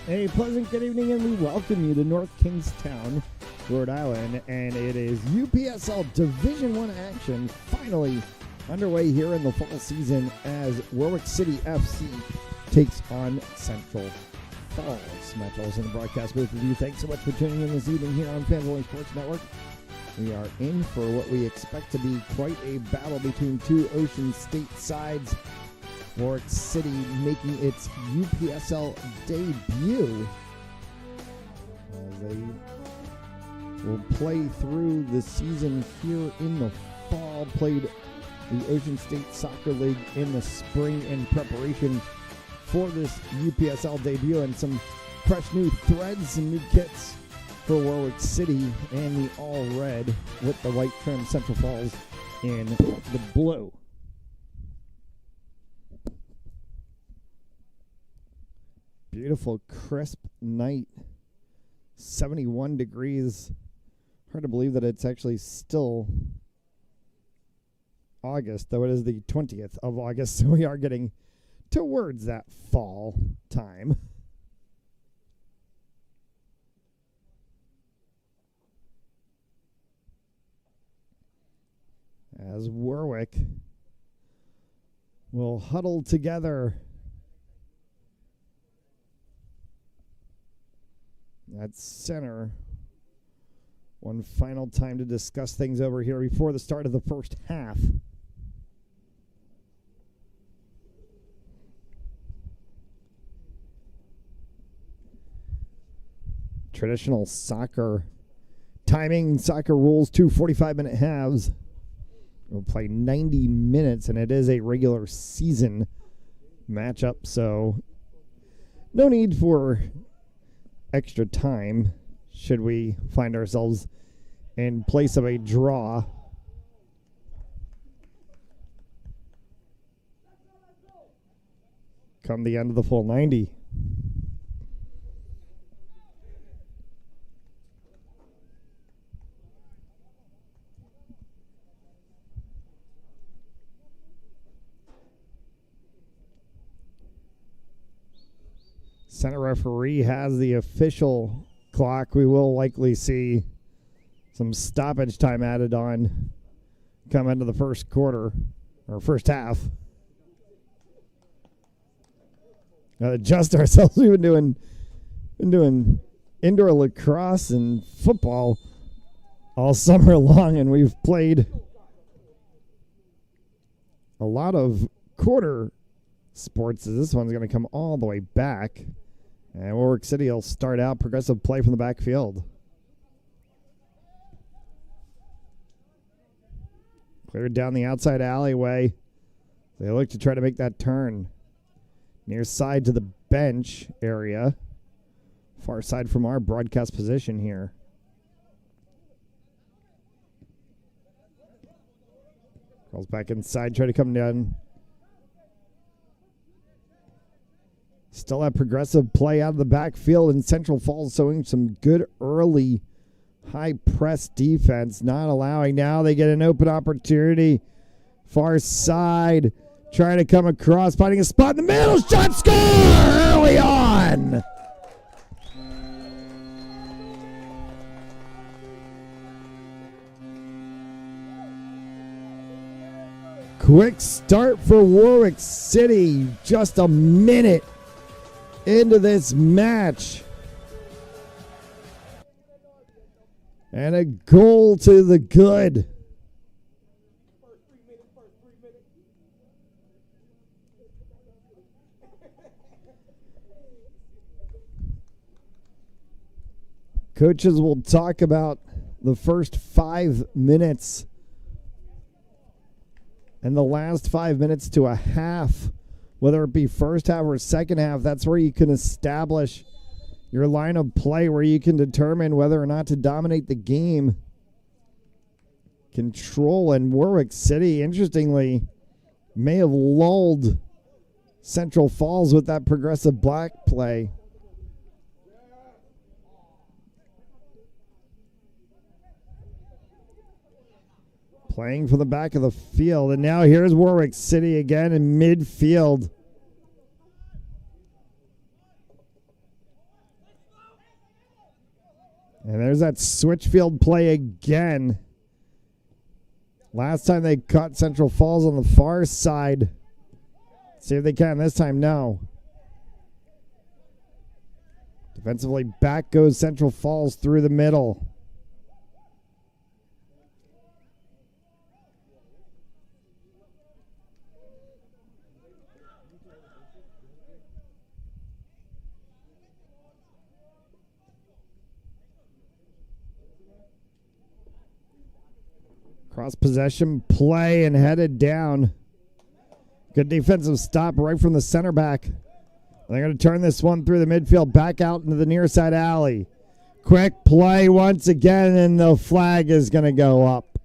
A pleasant good evening, and we welcome you to North Kingstown, Rhode Island, and it is UPSL Division I action finally underway here in the fall season as Warwick City FC takes on Central Falls. Matt Olson in the broadcast booth with you. Thanks so much for tuning in this evening here on Fans Only Sports Network. We are in for what we expect to be quite a battle between two Ocean State sides. Warwick City making its UPSL debut as they will play through the season here in the fall. Played the Ocean State Soccer League in the spring in preparation for this UPSL debut, and some fresh new threads, some new kits for Warwick City, and the all red with the white trim. Central Falls in the blue. Beautiful, crisp night. 71 degrees. Hard to believe that it's actually still August, though it is the 20th of August, so we are getting towards that fall time. As Warwick will huddle together at center one final time to discuss things over here before the start of the first half. Traditional soccer timing, soccer rules, 2 45-minute halves. We'll play 90 minutes, and it is a regular season matchup, so no need for extra time should we find ourselves in place of a draw. Come the end of the full 90. Center referee has the official clock. We will likely see some stoppage time added on come into the first quarter or first half. Adjust ourselves. We've been doing indoor lacrosse and football all summer long, and we've played a lot of quarter sports. This one's going to come all the way back. And Warwick City will start out progressive play from the backfield. Cleared down the outside alleyway. They look to try to make that turn. Near side to the bench area. Far side from our broadcast position here. Calls back inside, try to come down. Still have progressive play out of the backfield, and Central Falls showing some good early high press defense, not allowing. Now they get an open opportunity. Far side, trying to come across, finding a spot in the middle. Shot, score early on. Quick start for Warwick City. Just a minute into this match. And a goal to the good. Coaches will talk about the first 5 minutes and the last 5 minutes to a half, whether it be first half or second half. That's where you can establish your line of play, where you can determine whether or not to dominate the game. Control, and Warwick City, interestingly, may have lulled Central Falls with that progressive black play. Playing for the back of the field, and now here's Warwick City again in midfield. And there's that switch field play again. Last time they caught Central Falls on the far side. See if they can this time. No. Defensively, back goes Central Falls through the middle. Cross possession play and headed down. Good defensive stop right from the center back. They're going to turn this one through the midfield, back out into the near side alley. Quick play once again, and the flag is going to go up.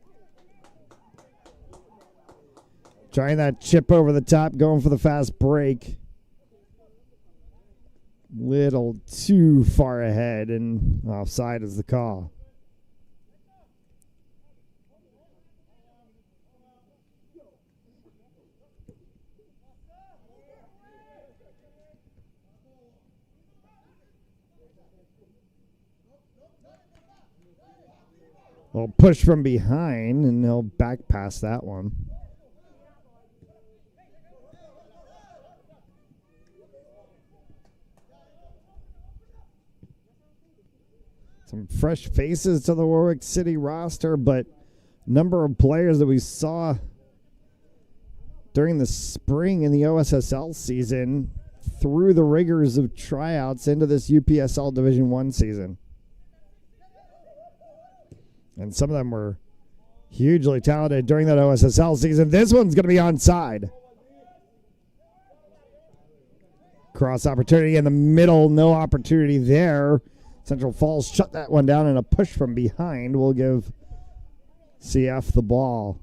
Trying that chip over the top, going for the fast break. Little too far ahead, and offside is the call. Well, push from behind, and they'll back pass that one. Some fresh faces to the Warwick City roster, but number of players that we saw during the spring in the OSSL season through the rigors of tryouts into this UPSL Division I season. And some of them were hugely talented during that OSSL season. This one's going to be onside. Cross opportunity in the middle. No opportunity there. Central Falls shut that one down, and a push from behind will give CF the ball.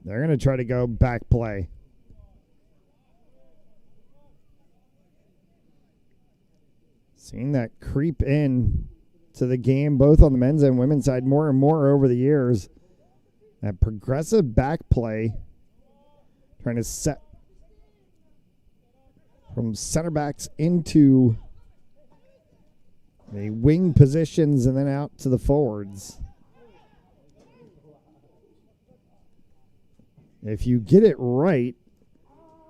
They're going to try to go back play. Seeing that creep in to the game, both on the men's and women's side, more and more over the years. That progressive back play, trying to set from center backs into the wing positions and then out to the forwards. If you get it right,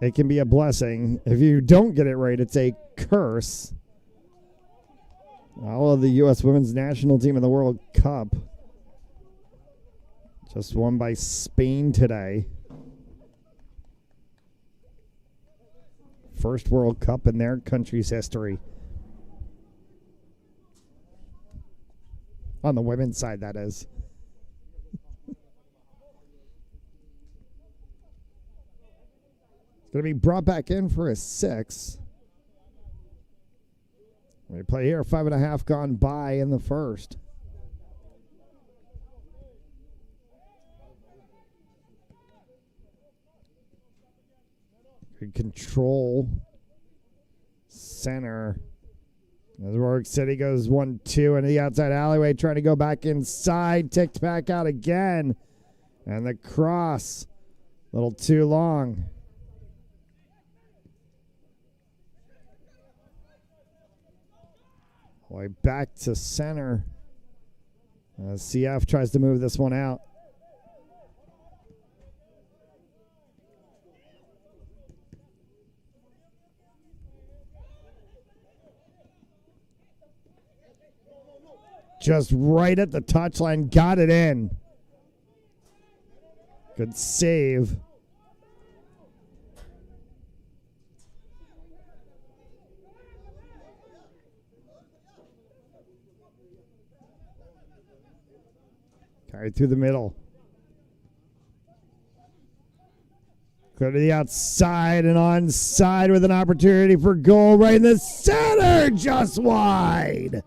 it can be a blessing. If you don't get it right, it's a curse. All of the U.S. women's national team in the World Cup. Just won by Spain today. First World Cup in their country's history. On the women's side, that is. It's going to be brought back in for a 6. We play here, 5.5 gone by in the first. Good control. Center. As Warwick City goes 1-2 into the outside alleyway, trying to go back inside. Ticked back out again. And the cross. A little too long. Way back to center. CF tries to move this one out. Just right at the touchline, got it in. Good save. Carried through the middle. Clear to the outside and onside with an opportunity for goal right in the center, just wide.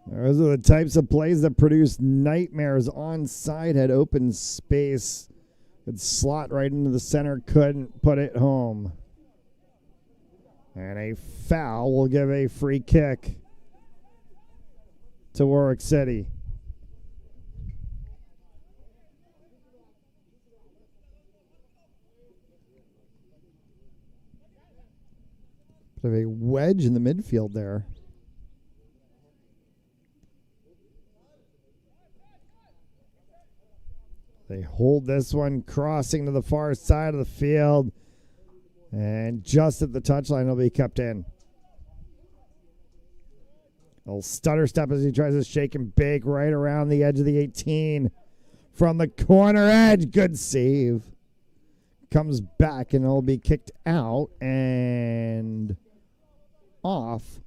Those are the types of plays that produce nightmares. Onside had open space. Could slot right into the center, couldn't put it home. And a foul will give a free kick to Warwick City. Bit of a wedge in the midfield there. They hold this one, crossing to the far side of the field. And just at the touchline, it'll be kept in. A little stutter step as he tries to shake and bake right around the edge of the 18. From the corner edge, good save. Comes back and it'll be kicked out and off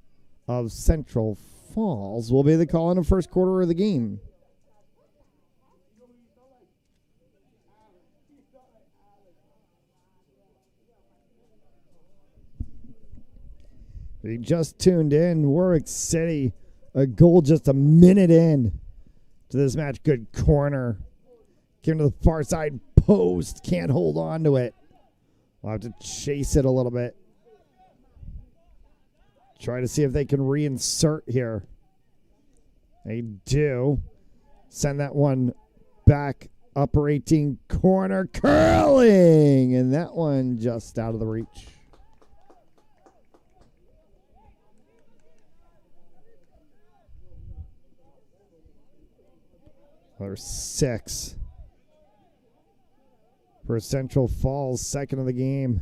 of Central Falls will be the call in the first quarter of the game. We just tuned in. Warwick City, a goal just a minute in to this match. Good corner. Came to the far side post. Can't hold on to it. We'll have to chase it a little bit. Try to see if they can reinsert here. They do. Send that one back. Upper 18 corner. Curling. And that one just out of the reach. Or 6 for Central Falls, second of the game.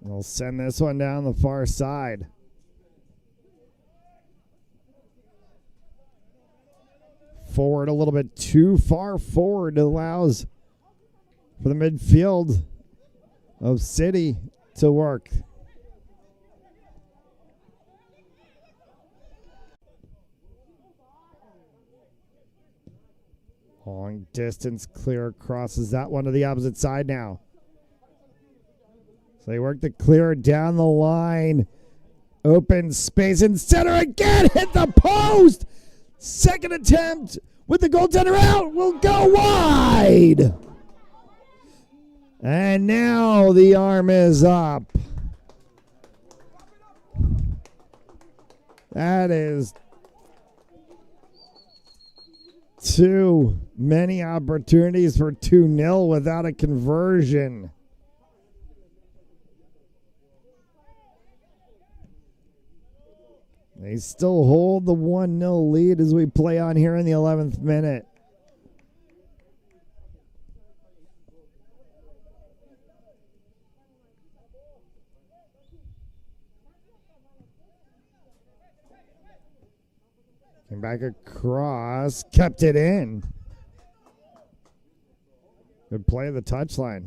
We'll send this one down the far side. Forward a little bit too far forward. It allows for the midfield of City to work. Long distance clear crosses that one to the opposite side now. So they work the clear down the line. Open space in center again. Hit the post. Second attempt with the goaltender out. Will go wide. And now the arm is up. That is too many opportunities for 2-0 without a conversion. They still hold the 1-0 lead as we play on here in the 11th minute. Came back across, kept it in. Good play of the touchline.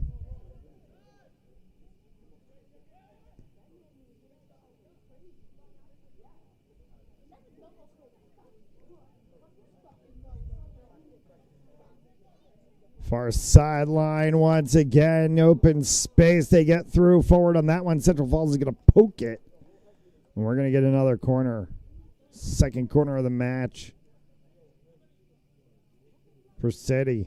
Far sideline once again. Open space. They get through forward on that one. Central Falls is going to poke it. And we're going to get another corner. Second corner of the match for City.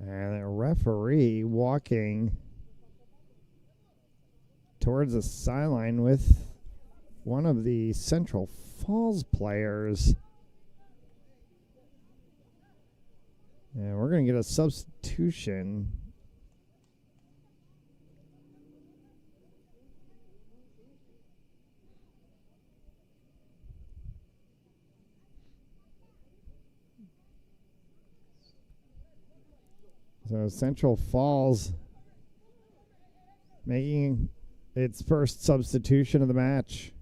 And the referee walking towards the sideline with one of the Central Falls players. And we're going to get a substitution. So Central Falls making its first substitution of the match.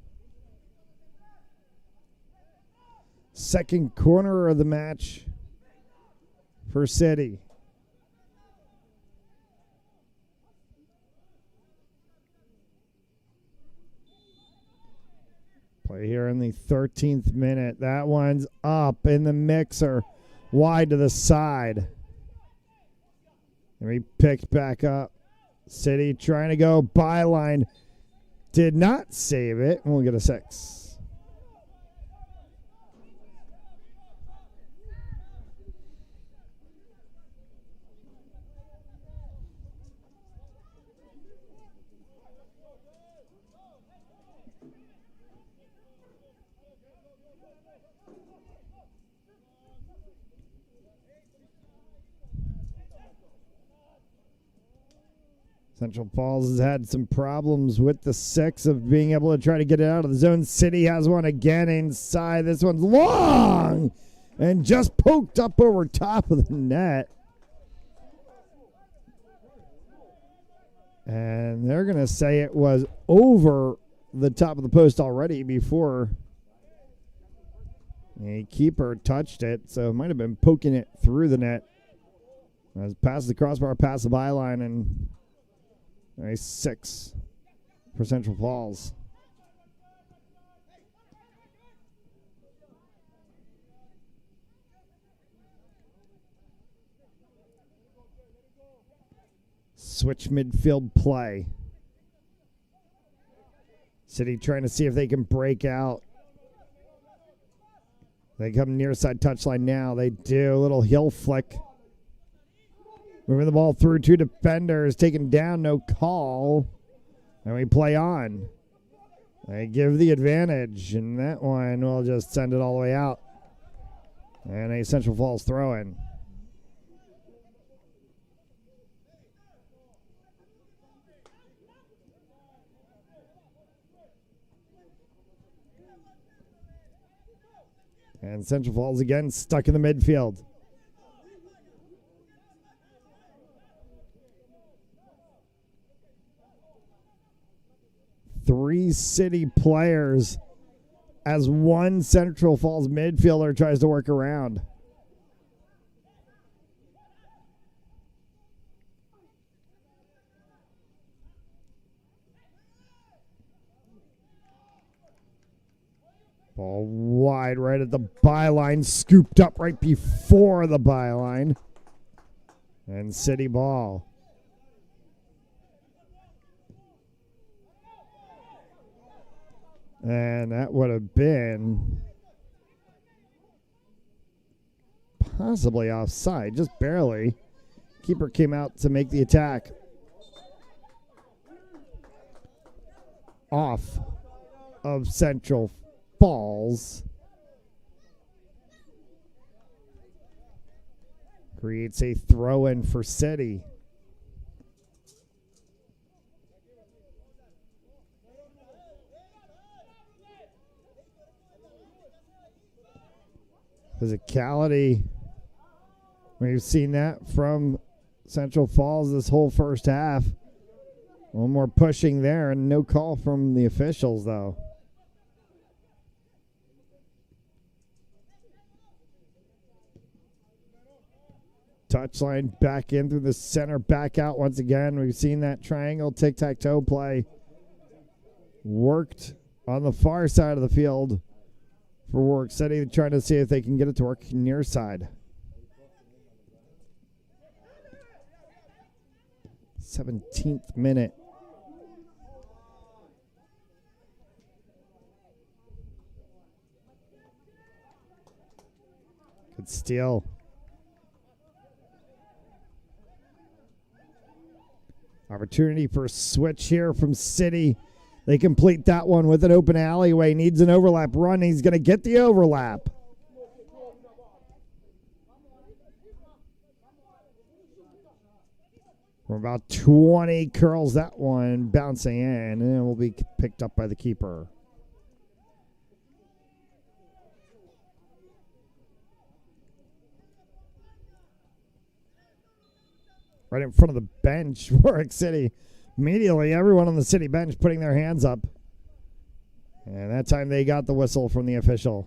Second corner of the match for City. Play here in the 13th minute. That one's up in the mixer, wide to the side. And we picked back up. City trying to go byline. Did not save it. And we'll get a 6. Central Falls has had some problems with the 6 of being able to try to get it out of the zone. City has one again inside. This one's long and just poked up over top of the net. And they're going to say it was over the top of the post already before the keeper touched it. So it might have been poking it through the net. As past the crossbar, past the byline, and a 6 for Central Falls. Switch midfield play. City trying to see if they can break out. They come near side touchline now. They do a little heel flick. Moving the ball through 2 defenders, taken down, no call. And we play on. They give the advantage, and that one will just send it all the way out. And a Central Falls throw-in. And Central Falls again stuck in the midfield. Three City players as one Central Falls midfielder tries to work around. Ball wide right at the byline, scooped up right before the byline. And City ball. And that would have been possibly offside, just barely. Keeper came out to make the attack. Off of Central Falls. Creates a throw-in for City. Physicality. We've seen that from Central Falls this whole first half. A little more pushing there, and no call from the officials, though. Touchline back in through the center, back out once again. We've seen that triangle tic-tac-toe play worked on the far side of the field for Warwick City, trying to see if they can get it to work near side. 17th minute. Good steal. Opportunity for a switch here from City. They complete that one with an open alleyway. Needs an overlap run. He's going to get the overlap. From about 20, curls that one, bouncing in, and it will be picked up by the keeper. Right in front of the bench, Warwick City. Immediately, everyone on the City bench putting their hands up. And that time they got the whistle from the official.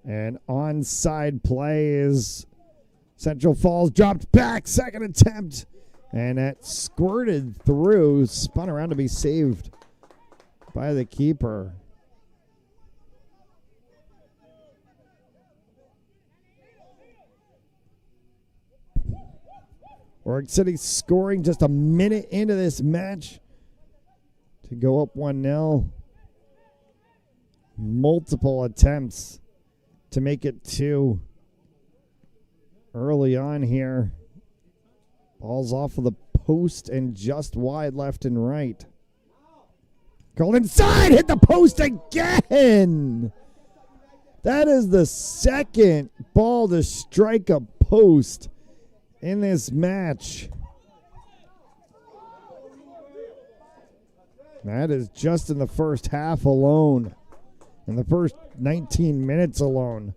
And onside play is Central Falls dropped back, second attempt. And that squirted through, spun around to be saved by the keeper. Warwick City scoring just a minute into this match to go up 1-0. Multiple attempts to make it 2 early on here. Ball's off of the post and just wide left and right. Called inside, hit the post again. That is the second ball to strike a post in this match. That is just in the first half alone. In the first 19 minutes alone.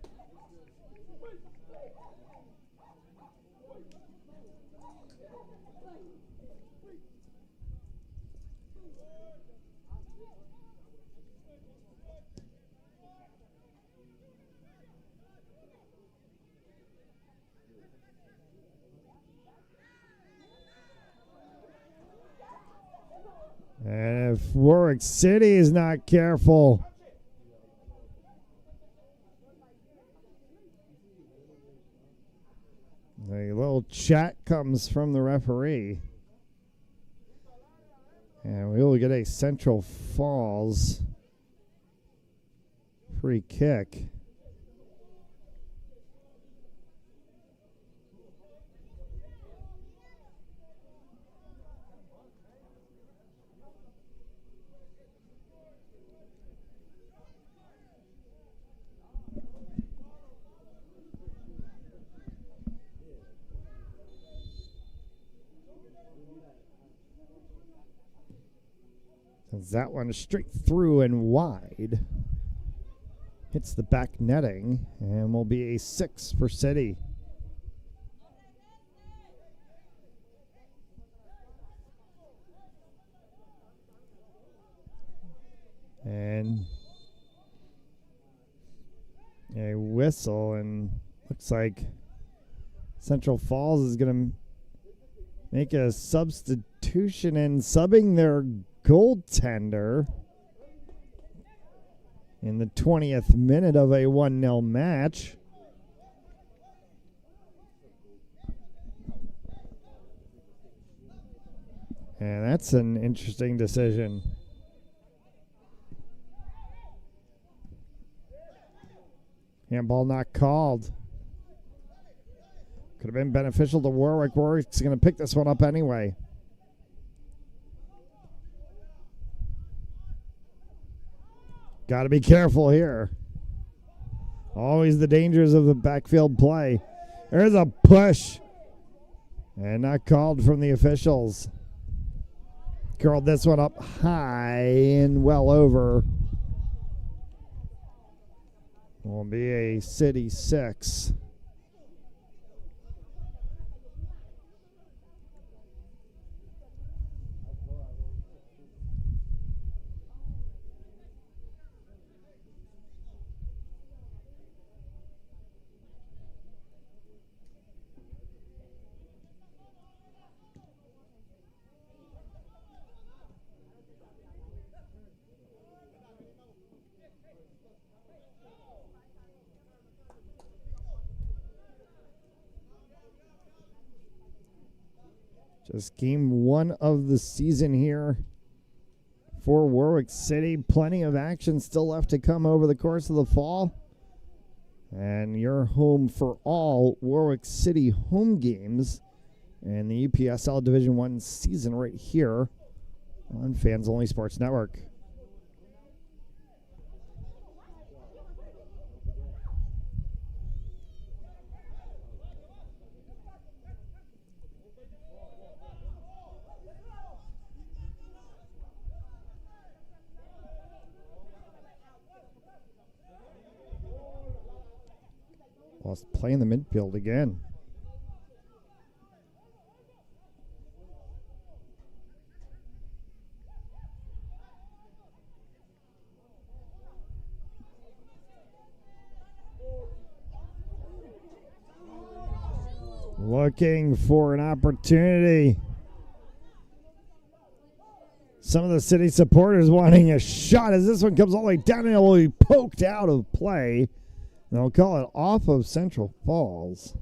And if Warwick City is not careful, a little chat comes from the referee. And we will get a Central Falls free kick. That one straight through and wide. Hits the back netting and will be a 6 for City. And a whistle, and looks like Central Falls is going to make a substitution and subbing their goaltender in the 20th minute of a 1-0 match. And that's an interesting decision. Handball not called. Could have been beneficial to Warwick. Warwick's going to pick this one up anyway. Got to be careful here. Always the dangers of the backfield play. There's a push. And not called from the officials. Curled this one up high and well over. Will be a City 6. This game 1 of the season here for Warwick City. Plenty of action still left to come over the course of the fall. And you're home for all Warwick City home games and the UPSL Division 1 season right here on Fans Only Sports Network. Lost play in the midfield again. Looking for an opportunity. Some of the city supporters wanting a shot as this one comes all the way down and it will be poked out of play. They'll call it off of Central Falls.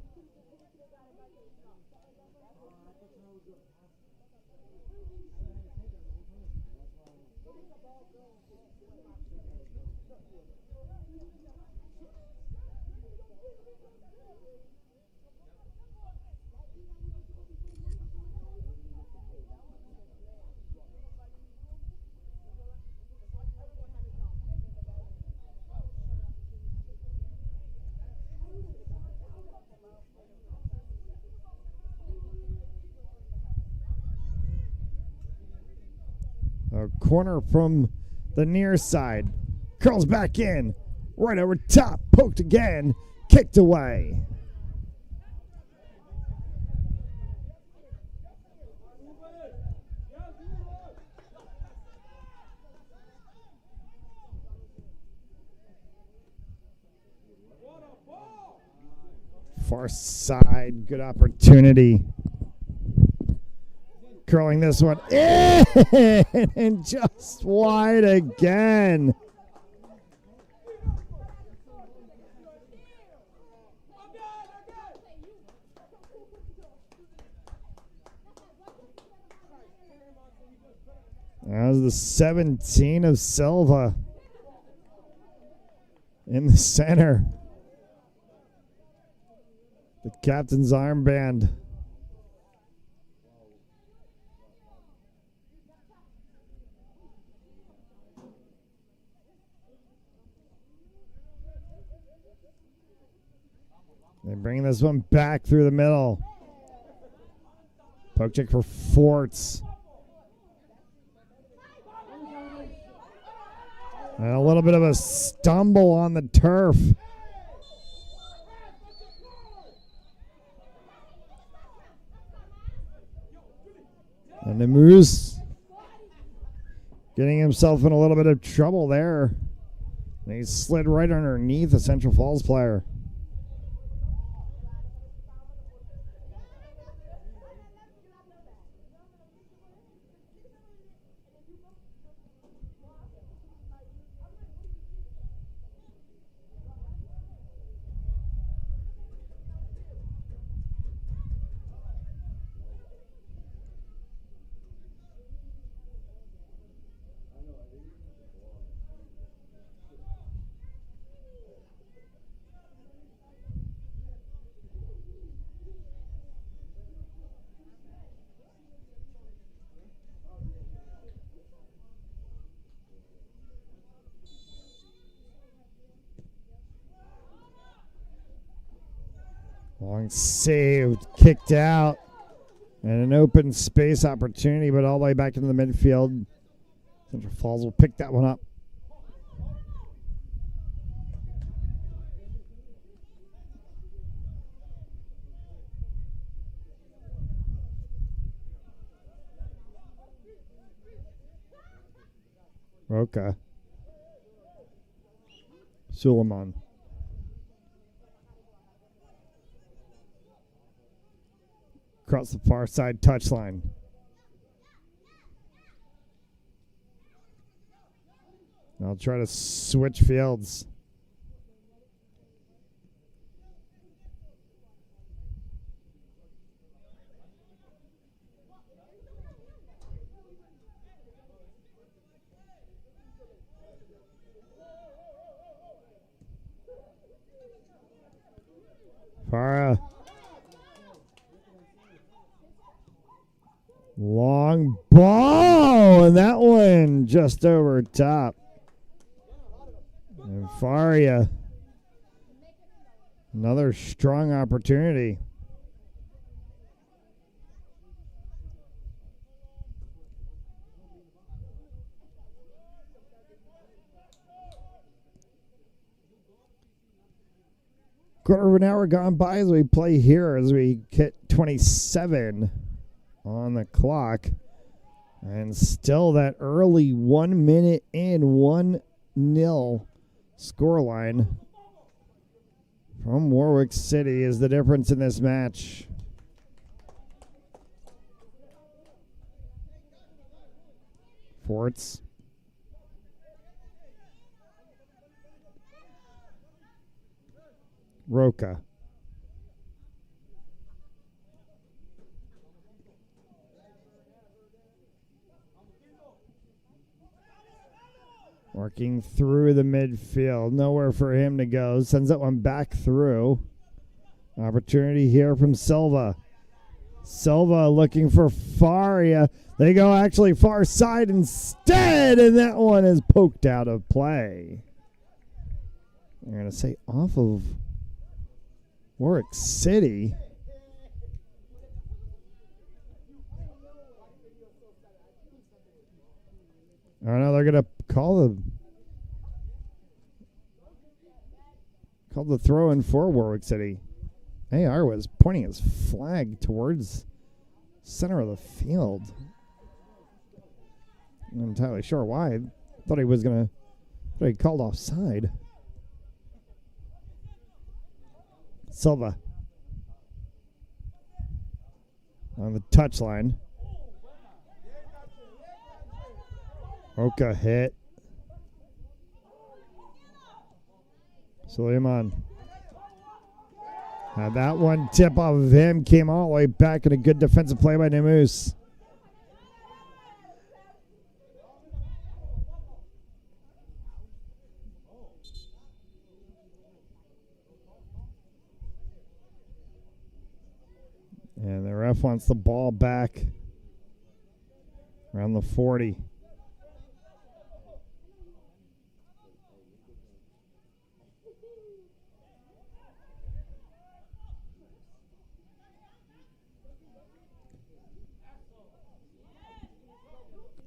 A corner from the near side. Curls back in. Right over top. Poked again. Kicked away. Far side. Good opportunity. Curling this one in and just wide again. That was the 17 of Silva in the center. The captain's armband. They bring this one back through the middle. Poke check for Forts. And a little bit of a stumble on the turf. And the Moose getting himself in a little bit of trouble there. And he slid right underneath a Central Falls player. Long saved, kicked out, and an open space opportunity, but all the way back into the midfield. Central Falls will pick that one up. Okay. Suleiman. Across the far side touchline. I'll try to switch fields. Para. Long ball, and that one just over top. And Faria. Another strong opportunity. Quarter of an hour gone by as we play here as we hit 27 on the clock. And still that early 1 minute in 1-0 scoreline from Warwick City is the difference in this match. Forts. Roca. Working through the midfield. Nowhere for him to go. Sends that one back through. Opportunity here from Silva. Silva looking for Faria. They go actually far side instead, and that one is poked out of play. I'm going to say off of Warwick City. I don't know. They're going to call the throw in for Warwick City. AR was pointing his flag towards center of the field. I'm not entirely sure why. I thought he called offside. Silva on the touchline. Oka hit. Suleiman. That one tip off of him came all the way back, and a good defensive play by Nemus. And the ref wants the ball back around the 40.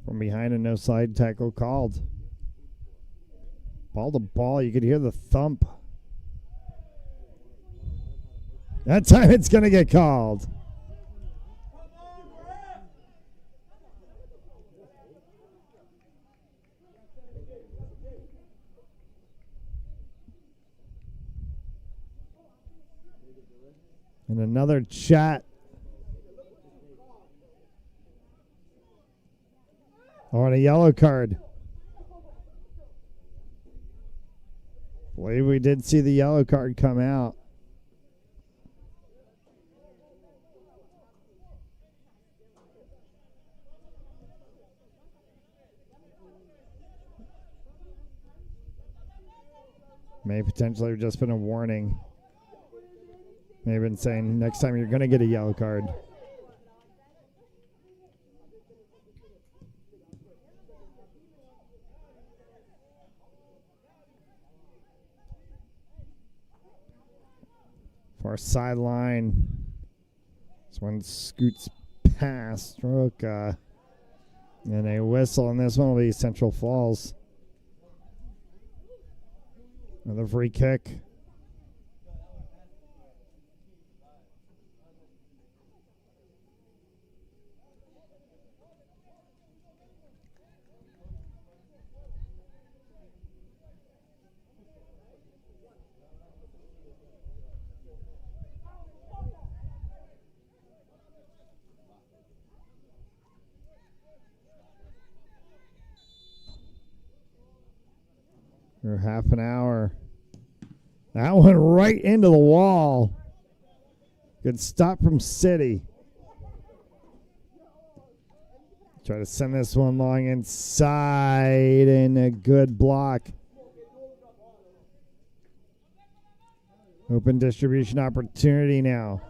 From behind, and no side tackle called. Ball to ball, you could hear the thump. That time it's going to get called. And another chat. On a yellow card. Believe we did see the yellow card come out. May potentially have just been a warning. May have been saying next time you're going to get a yellow card. Far sideline. This one scoots past Roca. And a whistle, and this one will be Central Falls. Another free kick. For half an hour. That one right into the wall. Good stop from City. Try to send this one long inside, and a good block. Open distribution opportunity now.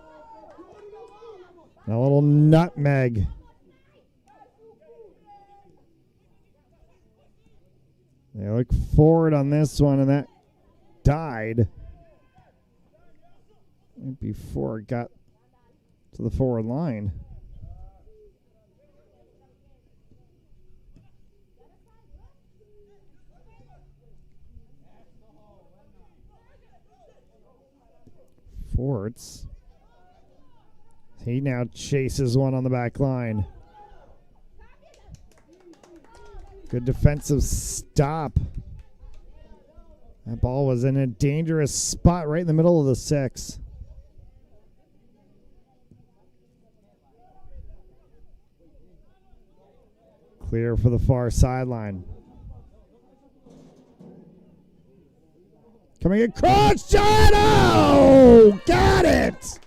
A little nutmeg. They look forward on this one, and that died right before it got to the forward line. Forts. He now chases one on the back line. Good defensive stop. That ball was in a dangerous spot right in the middle of the 6. Clear for the far sideline. Coming across, shot! Oh, got it!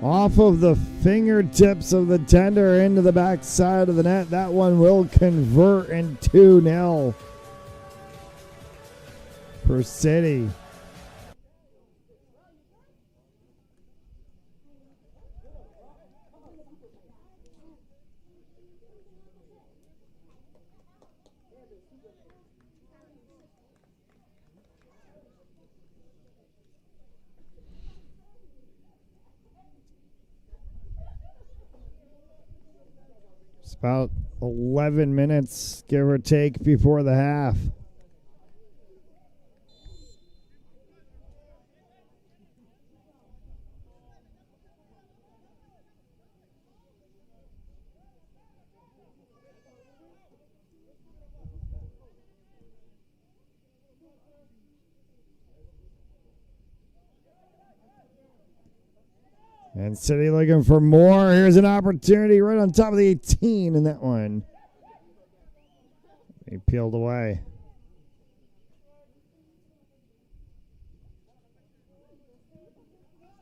Off of the fingertips of the tender into the back side of the net. That one will convert in 2-0 for City. About 11 minutes, give or take, before the half. And City looking for more. Here's an opportunity right on top of the 18 in that one. He peeled away.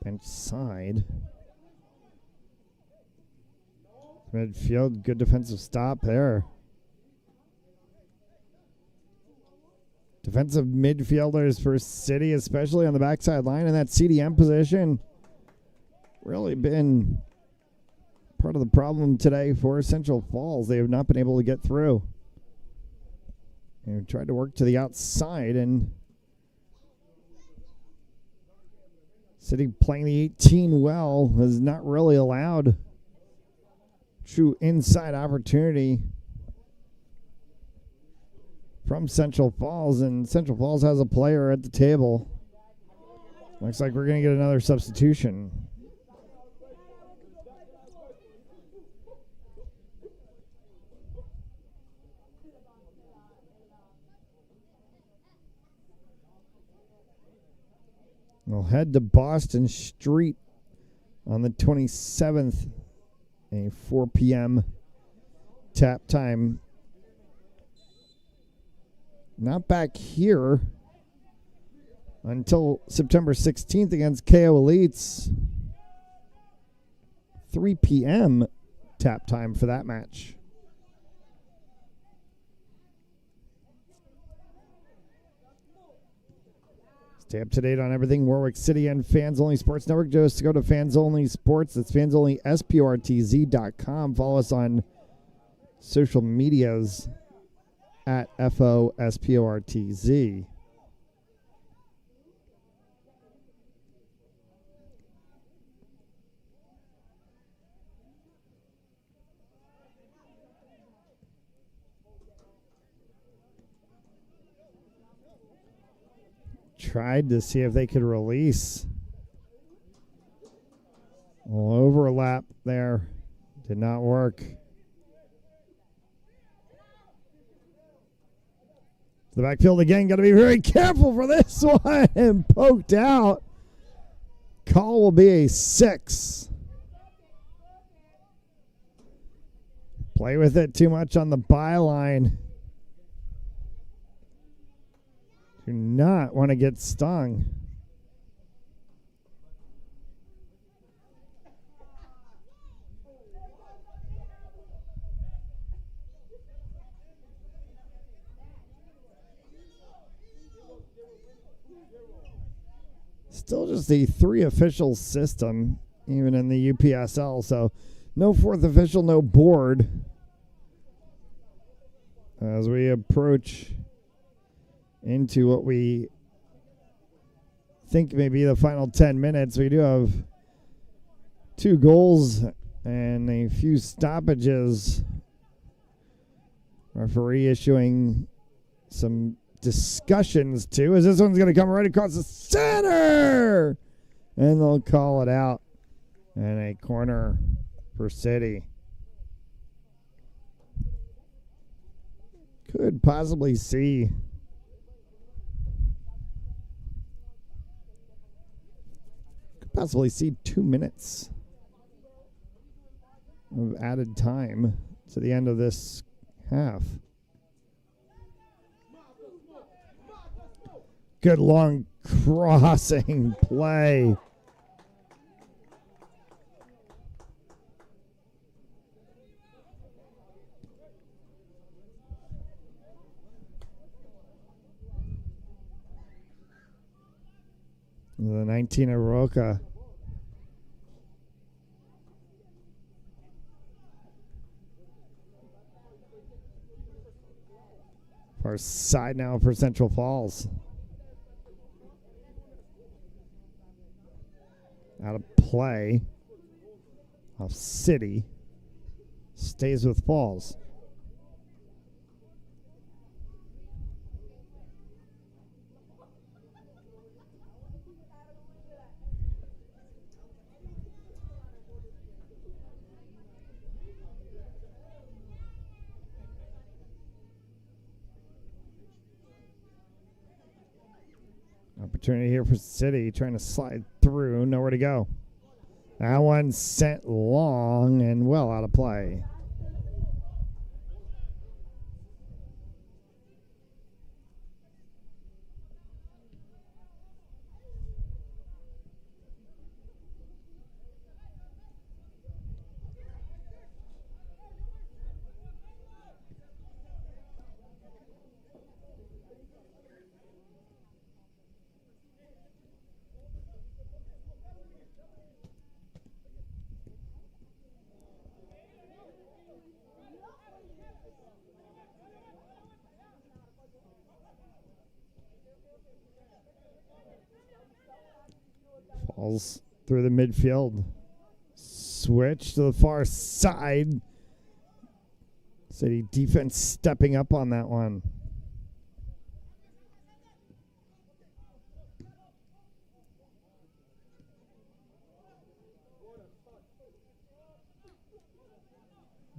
Bench side. Midfield, good defensive stop there. Defensive midfielders for City, especially on the backside line in that CDM position. Really been part of the problem today for Central Falls. They have not been able to get through. They've tried to work to the outside, and City playing the 18 well has not really allowed true inside opportunity from Central Falls, and Central Falls has a player at the table. Looks like we're going to get another substitution. We'll head to Boston Street on the 27th, a 4 p.m. tap time. Not back here until September 16th against KO Elites. 3 p.m. tap time for that match. Stay up to date on everything Warwick City and Fans Only Sports Network. Just go to Fans Only Sports. That's fansonlysportz.com. Follow us on social medias at FOSPORTZ. Tried to see if they could release. A little overlap there. Did not work. The backfield again. Got to be very careful for this one. Poked out. Call will be a 6. Play with it too much on the byline. Do not want to get stung. Still just a 3 official system, even in the UPSL. So no 4th official, no board. As we approach into what we think may be the final 10 minutes, we do have 2 goals and a few stoppages. Referee issuing some discussions too, as this one's going to come right across the center, and they'll call it out, and a corner for City. Could possibly see possibly see 2 minutes of added time to the end of this half. Good long crossing play. The 19 Aroka. Far side now for Central Falls. Out of play. Off City. Stays with Falls. Opportunity here for City, trying to slide through, nowhere to go. That one sent long and well out of play. Falls through the midfield. Switch to the far side. City defense stepping up on that one.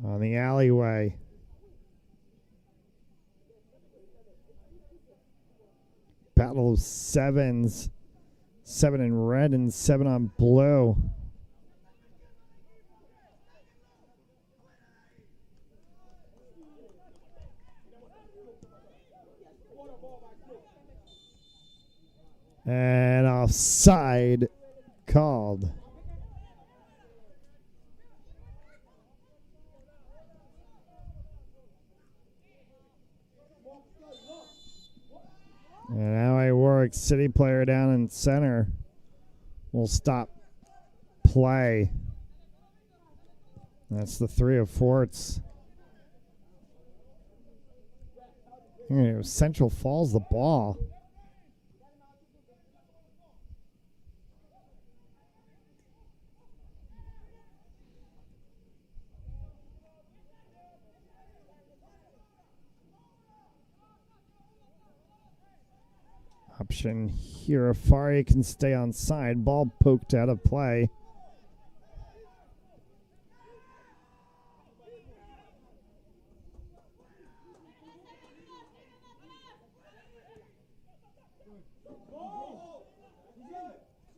On the alleyway. Battle of sevens. 7 in red and 7 on blue. And offside called. And now a Warwick City player down in center will stop play. That's the 3 of Forts. Central Falls the ball. Option here. Afari can stay on side. Ball poked out of play.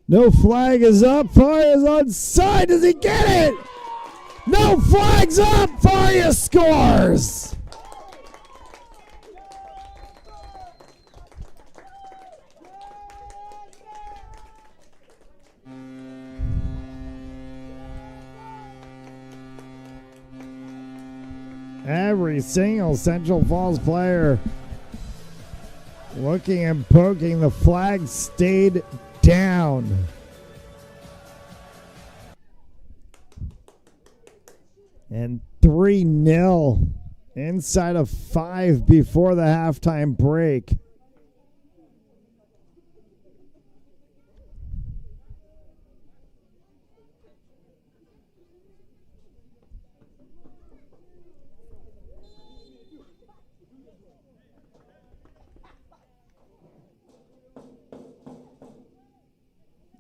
No flag is up. Faria is on side. Does he get it? No flags up. Faria scores. Every single Central Falls player looking and poking. The flag stayed down. And 3-0 inside of 5 before the halftime break.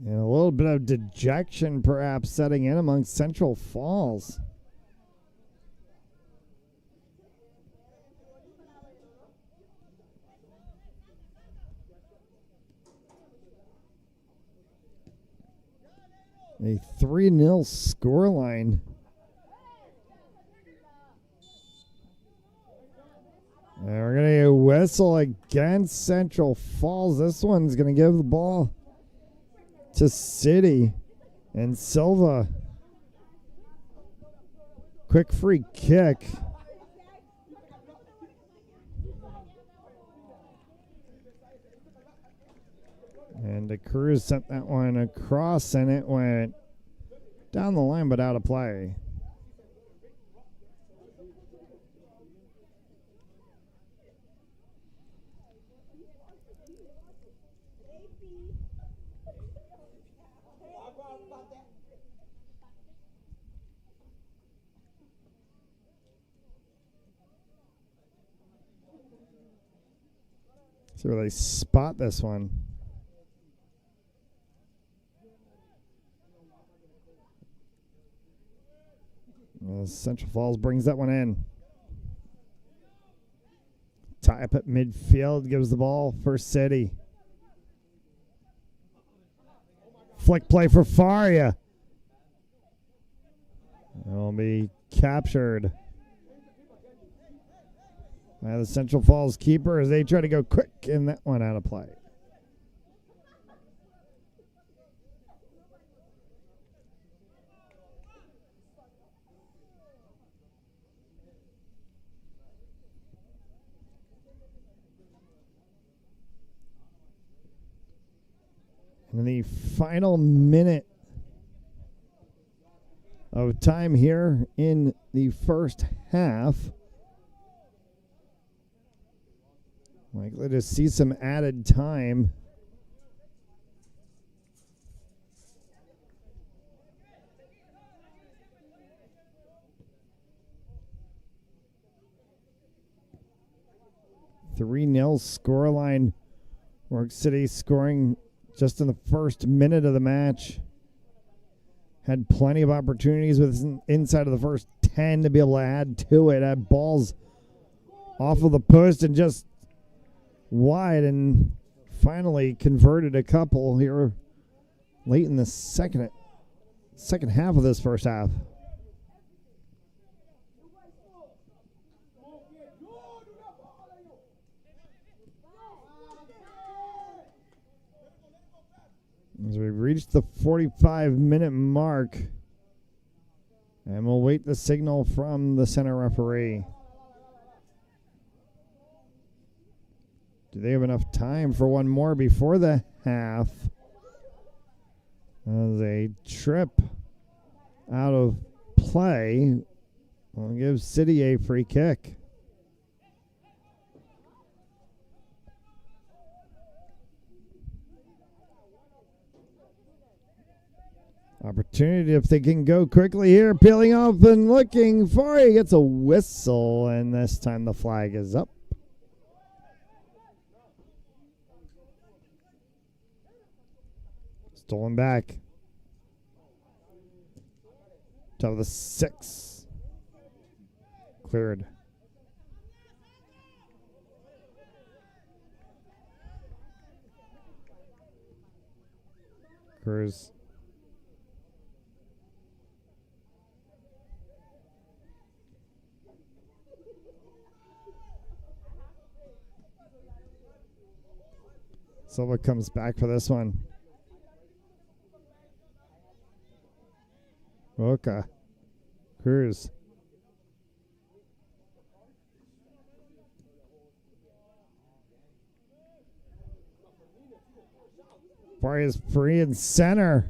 And a little bit of dejection perhaps setting in amongst Central Falls. A 3-0 scoreline. And we're going to get a whistle against Central Falls. This one's going to give the ball to City and Silva. Quick free kick. And the Cruz sent that one across, and it went down the line but out of play. See where they spot this one. Central Falls brings that one in. Tie up at midfield, gives the ball for City. Flick play for Faria. It'll be captured by the Central Falls keeper as they try to go quick, and that one out of play. In the final minute of time here in the first half, likely to see some added time. Three 0 scoreline. Warwick City scoring just in the first minute of the match. Had plenty of opportunities with inside of the first 10 to be able to add to it. Had balls off of the post and just wide, and finally converted a couple here late in the second half of this first half. As we reach the 45-minute mark, and we'll wait the signal from the center referee. Do they have enough time for one more before the half? As a trip out of play will give City a free kick. Opportunity if they can go quickly here. Peeling off and looking for it. He gets a whistle, and this time the flag is up. Stolen back. Top of the 6. Cleared. Cruz. Silva comes back for this one. Roca. Cruz. Play is free in center.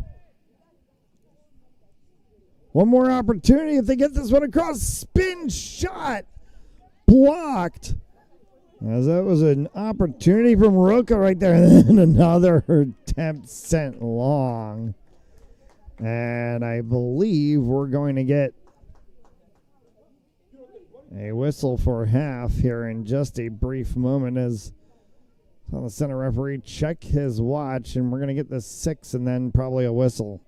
One more opportunity if they get this one across. Spin shot. Blocked. As that was an opportunity from Roca right there. And then another attempt sent long. And I believe we're going to get a whistle for half here in just a brief moment as the center referee check his watch, and we're going to get the 6 and then probably a whistle.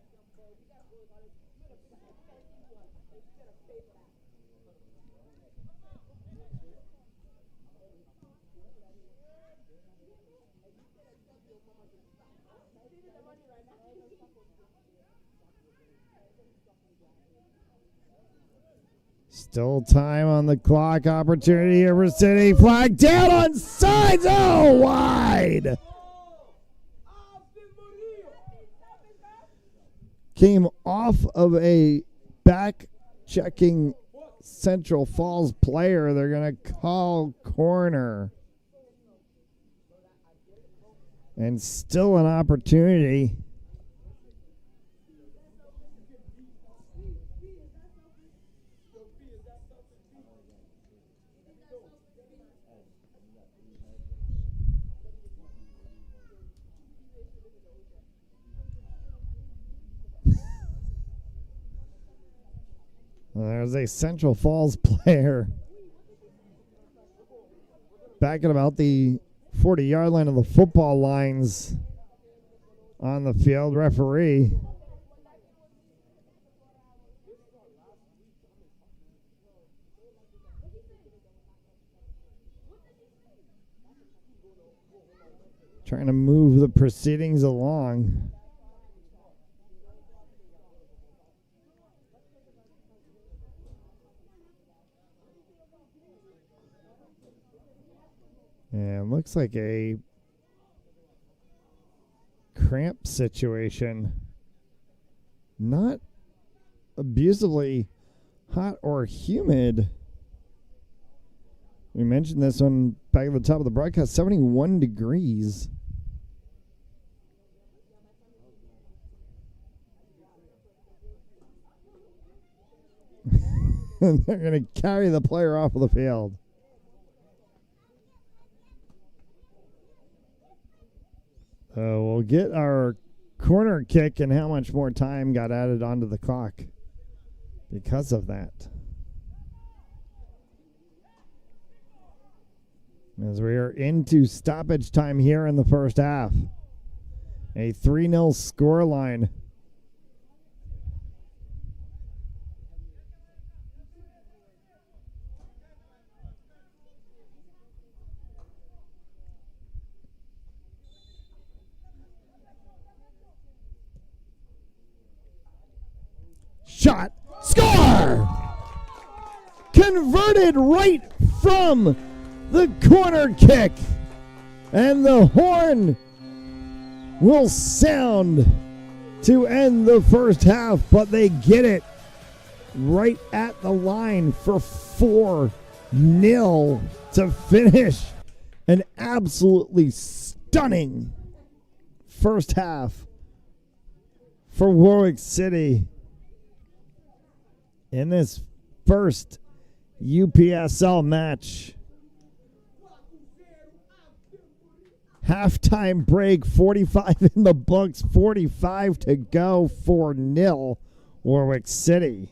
Still time on the clock. Opportunity here for City. Flag down on sides. Oh, wide. Came off of a back-checking Central Falls player. They're going to call corner. And still an opportunity. There's a Central Falls player back at about the 40-yard line of the football lines on the field. Referee trying to move the proceedings along. And looks like a cramp situation. Not abusively hot or humid. We mentioned this one back at the top of the broadcast, 71 degrees. And they're going to carry the player off of the field. We'll get our corner kick and how much more time got added onto the clock because of that. As we are into stoppage time here in the first half. A 3-0 score line. Shot, score! Converted right from the corner kick. And the horn will sound to end the first half, but they get it right at the line for 4-0 to finish an absolutely stunning first half for Warwick City. In this first UPSL match. Halftime break, 45 in the books, 45 to go, 4-0 Warwick City.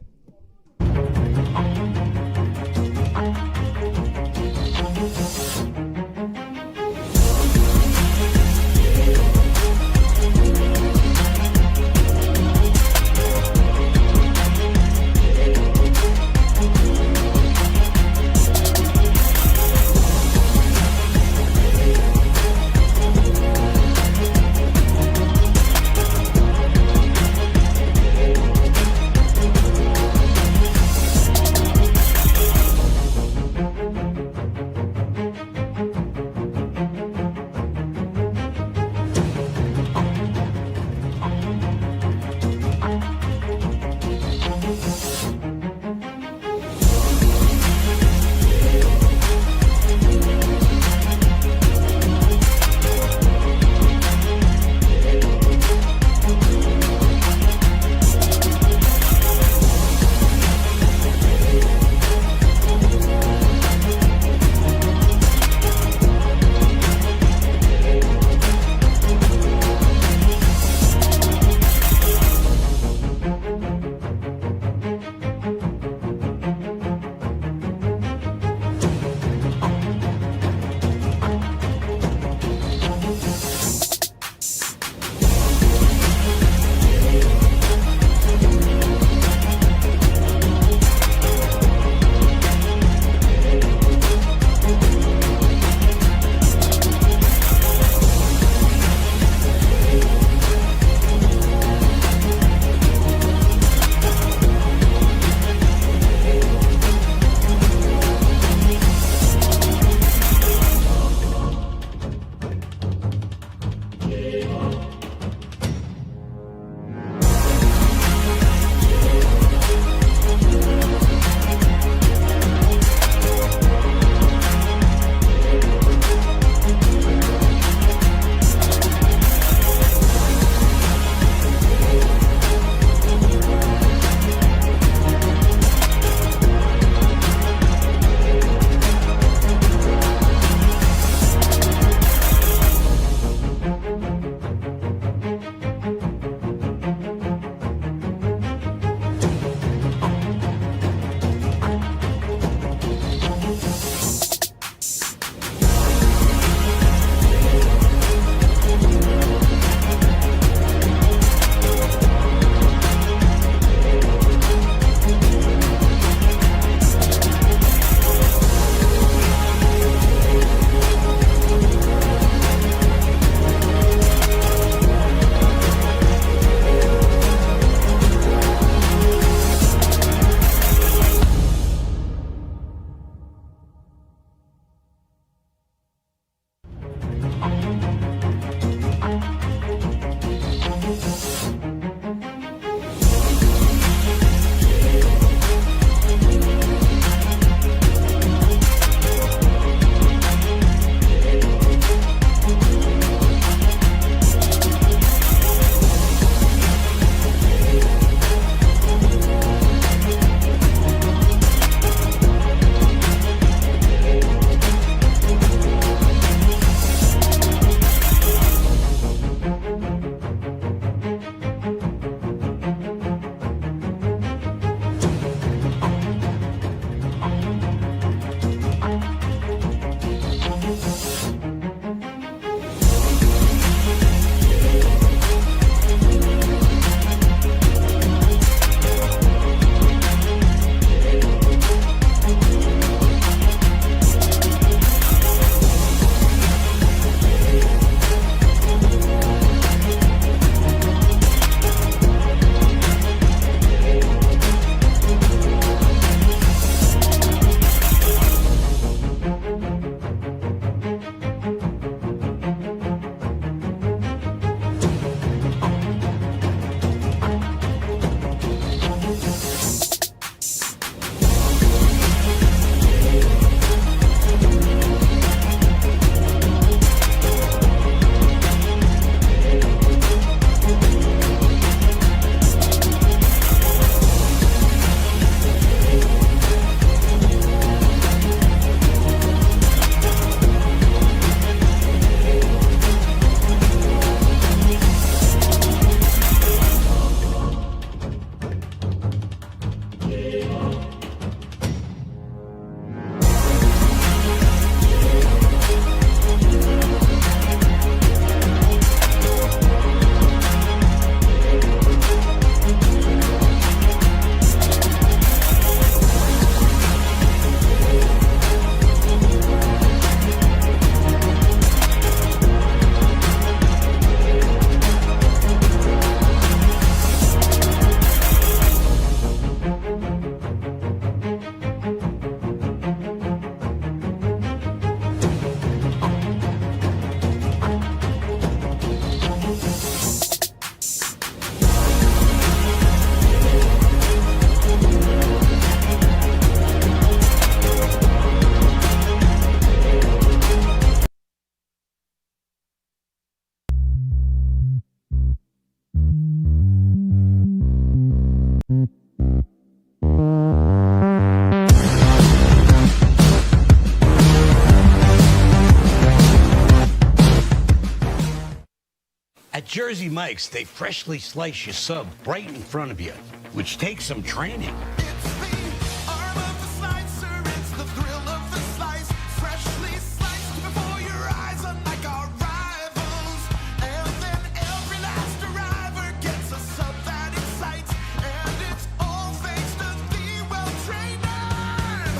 Jersey Mike's, they freshly slice your sub right in front of you, which takes some training. It's the arm of the slicer, it's the thrill of the slice, freshly sliced before your eyes, unlike our rivals. And then every last arriver gets a sub that excites, and it's all thanks to the well-trained arm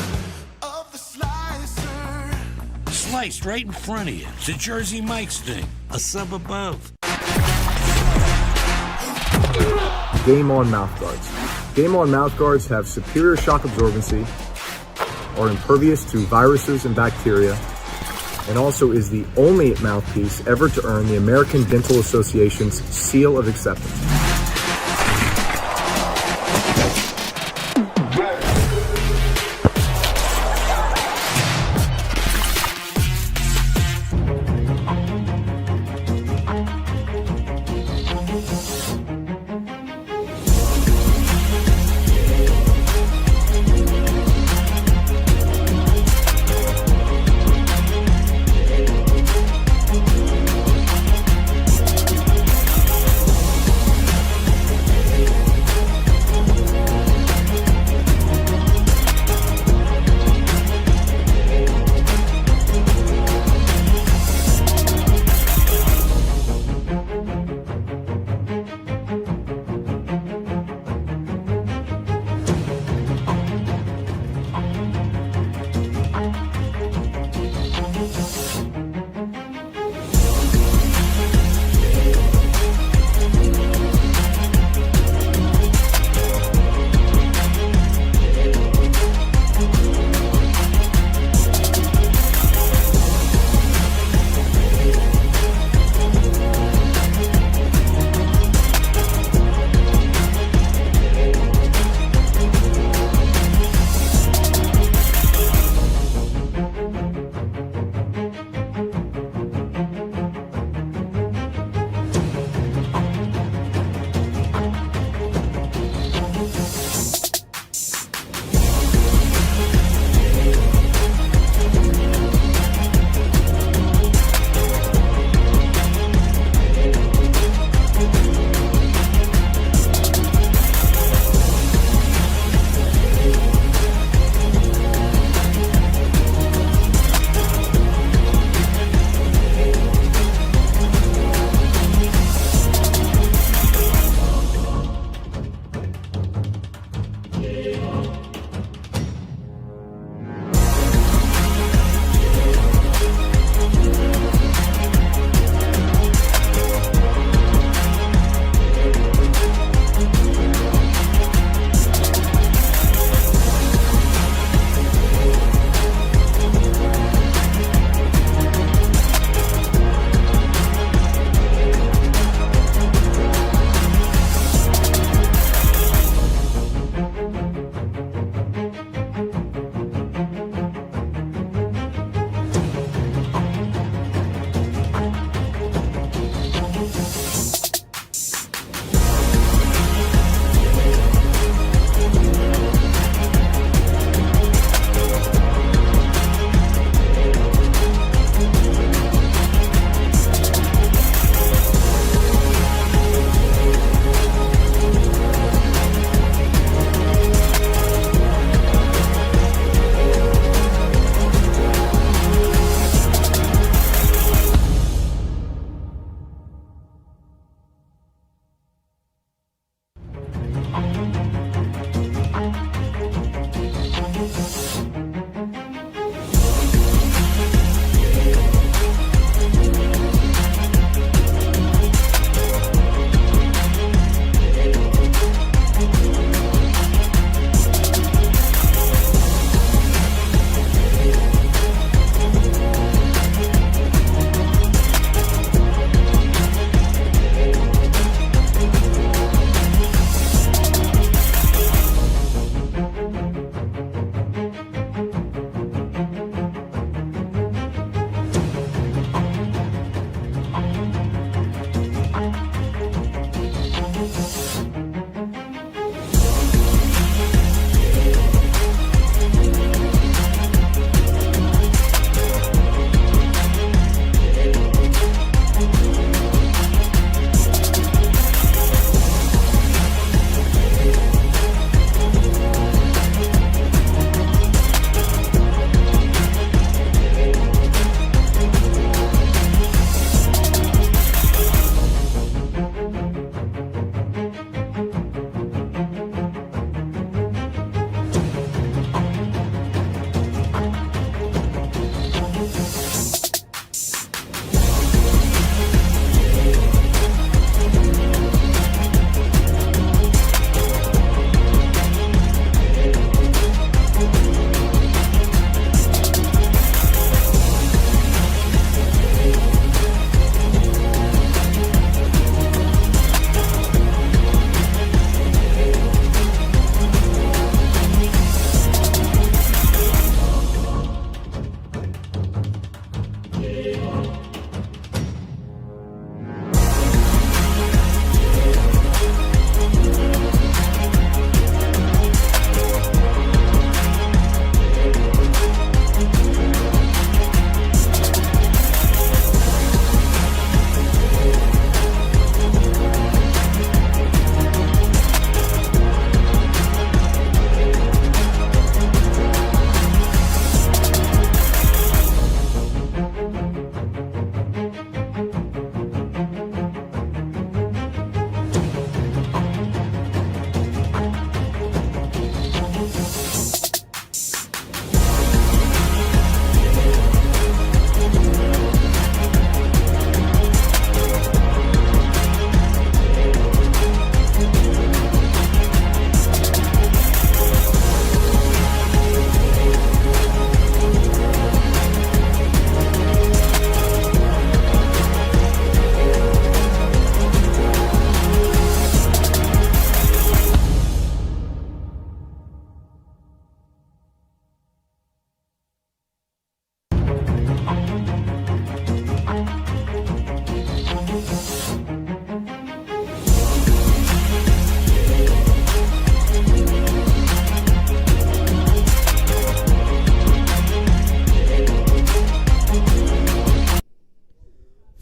of the slicer. Sliced right in front of you. It's a Jersey Mike's thing. A sub above. Game On mouthguards. Game On mouthguards have superior shock absorbency, are impervious to viruses and bacteria, and also is the only mouthpiece ever to earn the American Dental Association's seal of acceptance.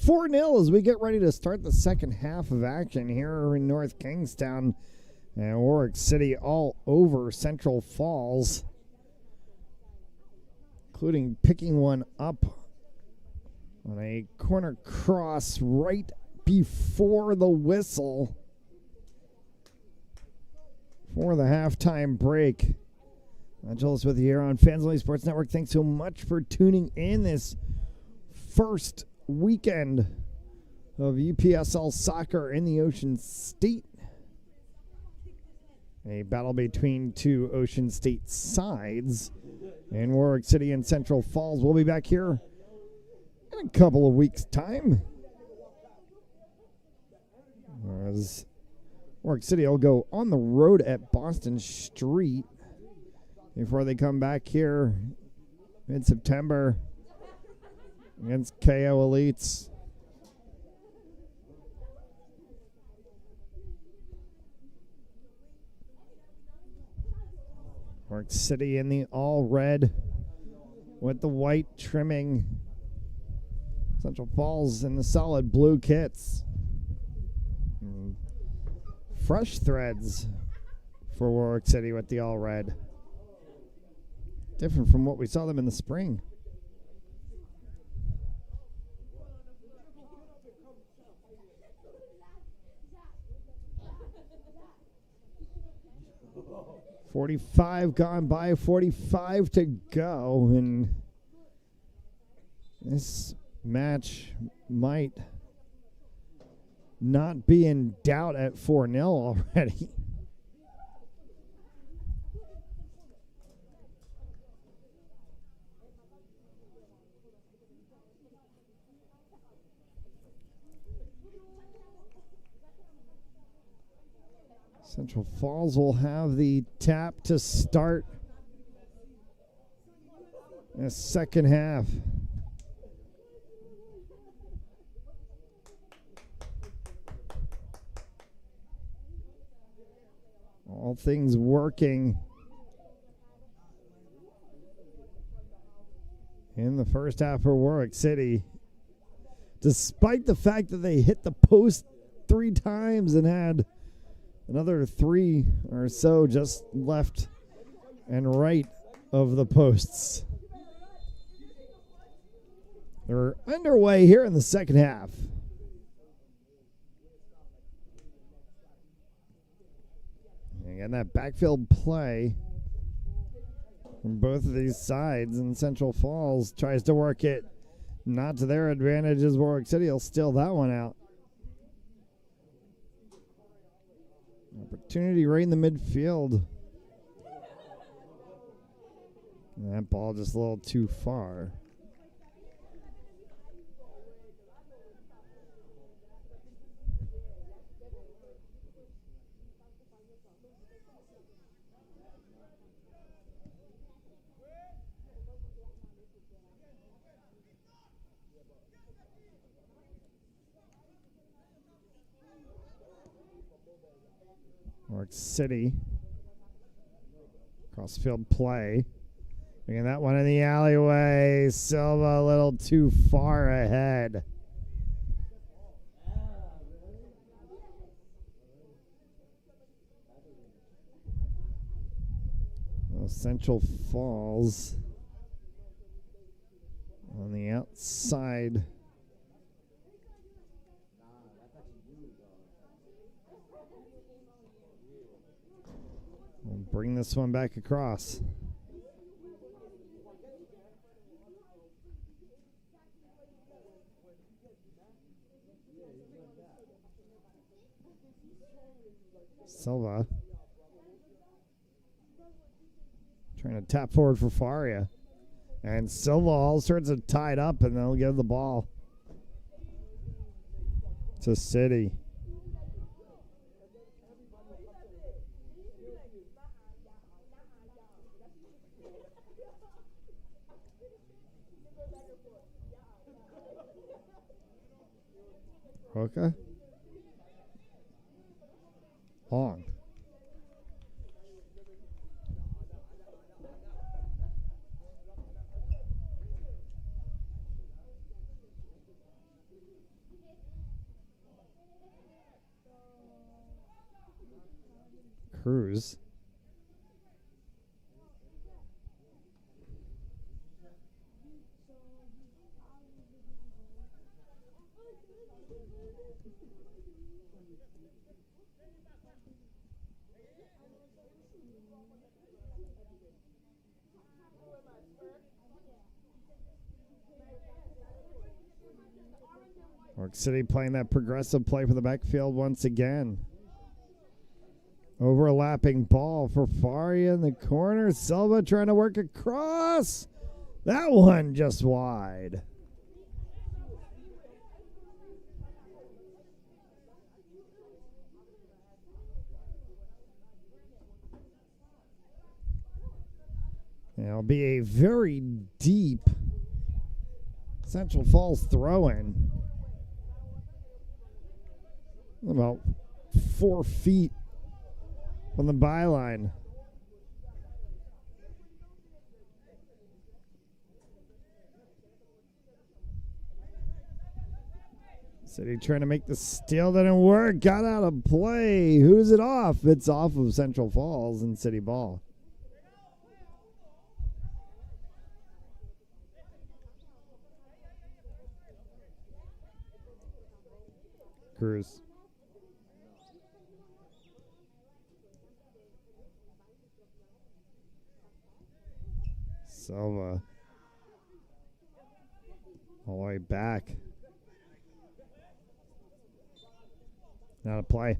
4-0 as we get ready to start the second half of action here in North Kingstown and Warwick City all over Central Falls, including picking one up on a corner cross right before the whistle for the halftime break. Angelos with you here on Fans Only Sports Network. Thanks so much for tuning in this first weekend of UPSL soccer in the Ocean State. A battle between two Ocean State sides in Warwick City and Central Falls. We'll be back here in a couple of weeks' time, as Warwick City will go on the road at Boston Street before they come back here mid-September against KO Elites. Warwick City in the all red with the white trimming. Central Falls in the solid blue kits. Fresh threads for Warwick City with the all red. Different from what we saw them in the spring. .45 gone by, 45 to go, and this match might not be in doubt at 4-0 already. Central Falls will have the tap to start the second half. All things working in the first half for Warwick City, despite the fact that they hit the post 3 times and had another 3 or so just left and right of the posts. They're underway here in the second half. Again, that backfield play from both of these sides, and Central Falls tries to work it not to their advantage as Warwick City will steal that one out. Opportunity right in the midfield. And that ball just a little too far. Warwick City. Crossfield play. Making that one in the alleyway. Silva a little too far ahead. Well, Central Falls on the outside. We'll bring this one back across. Silva trying to tap forward for Faria. And Silva all sorts of tied up, and they'll give the ball to City. Okay. Long. Cruz. Warwick City playing that progressive play for the backfield once again. Overlapping ball for Faria in the corner. Silva trying to work across. That one just wide. It'll be a very deep Central Falls throw-in. About 4 feet from the byline. City trying to make the steal, didn't work. Got out of play. Who's it off? It's off of Central Falls and City ball. Cruz. Silva. All the way back. Not a play.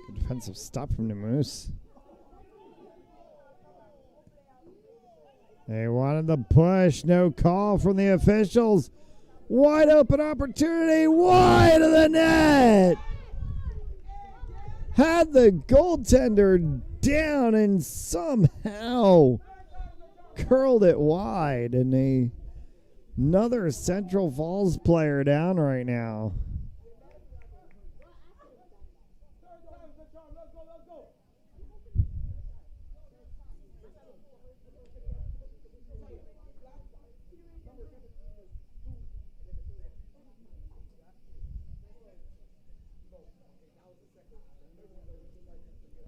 Good defensive stop from the Moose. They wanted the push. No call from the officials. Wide open opportunity. Wide of the net. Had the goaltender down and somehow curled it wide. And another Central Falls player down right now.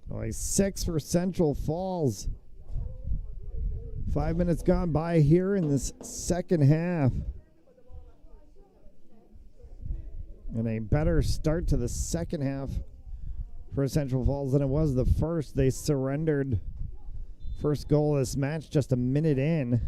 Only 6 for Central Falls. 5 minutes gone by here in this second half. And a better start to the second half for Central Falls than it was the first. They surrendered first goal of this match just a minute in.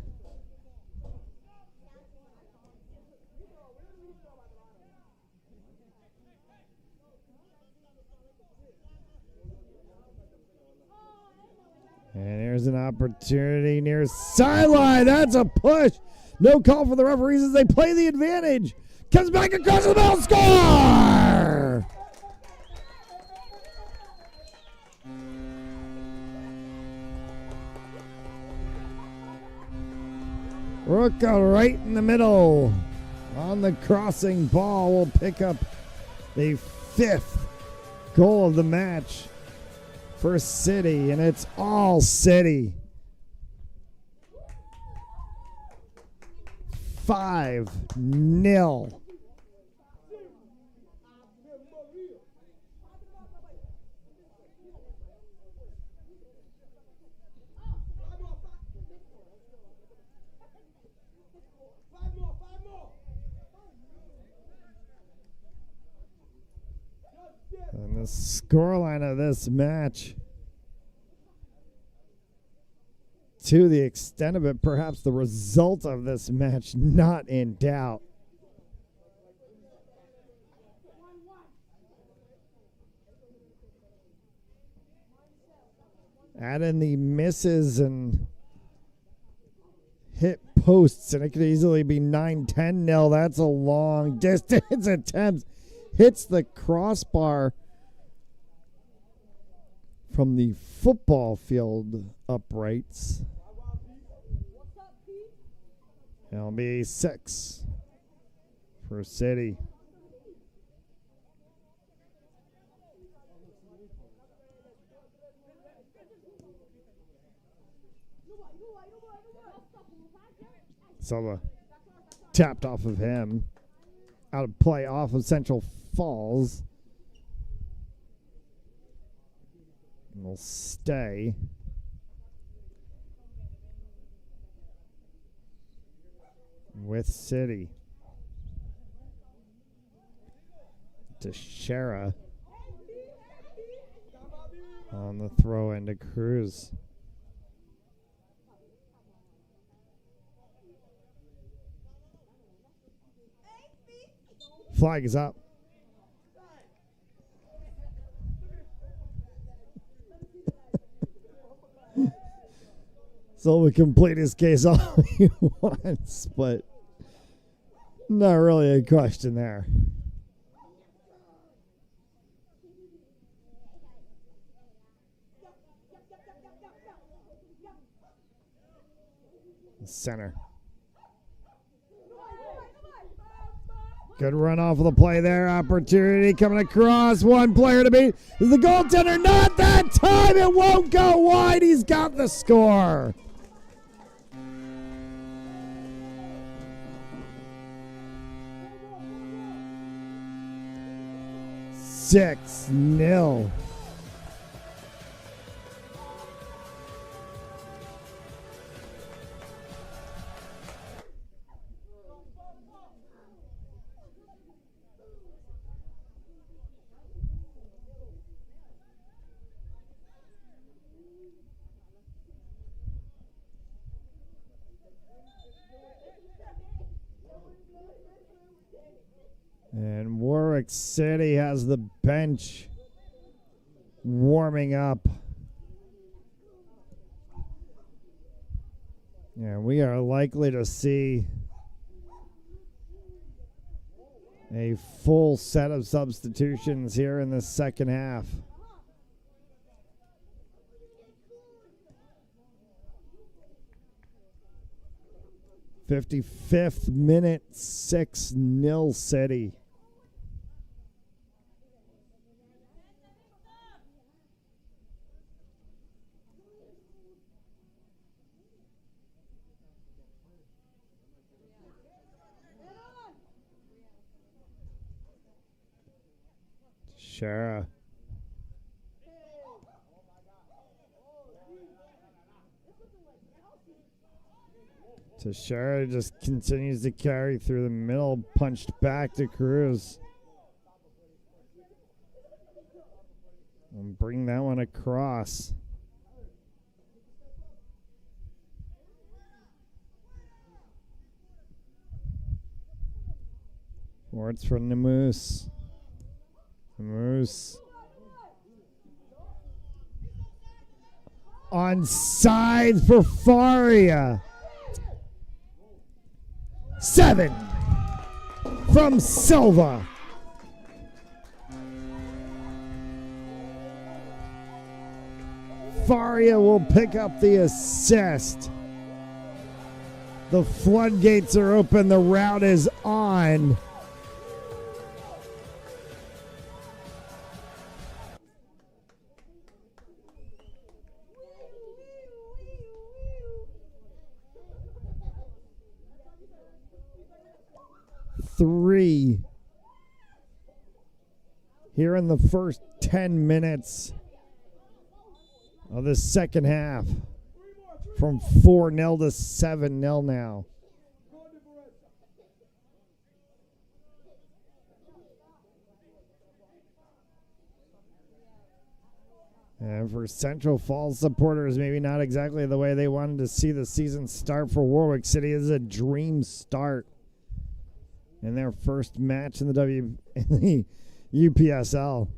And here's an opportunity near sideline. That's a push. No call for the referees as they play the advantage. Comes back across the middle, score! Rooka right in the middle. On the crossing ball will pick up the 5th goal of the match for City, and it's all City. 5-0. And the scoreline of this match, to the extent of it, perhaps the result of this match not in doubt. Add in the misses and hit posts, and it could easily be 9-10-0. That's a long distance attempt. Hits the crossbar from the football field uprights. It'll be 6 for City. Silva tapped off of him. out of play off of Central Falls. Will stay. With City. Teixeira on the throw into Cruz. Flag is up. So we complete his case all he wants, but not really a question there. Center. Good run off of the play there. Opportunity coming across. One player to beat. Is the goaltender? Not that time. It won't go wide. He's got the score. Six 0. And Warwick City has the bench warming up. Yeah, we are likely to see a full set of substitutions here in the second half. '55th minute, 6-0 City. Shara. Teixeira just continues to carry through the middle, punched back to Cruz. And bring that one across. Forwards from the Moose. Moose. Onside for Faria. 7 from Silva. Faria will pick up the assist. The floodgates are open. The route is on. Three here in the first 10 minutes of the second half, from 4-0 to 7-0 now. And for Central Falls supporters, maybe not exactly the way they wanted to see the season start for Warwick City. This is a dream start in their first match in the UPSL.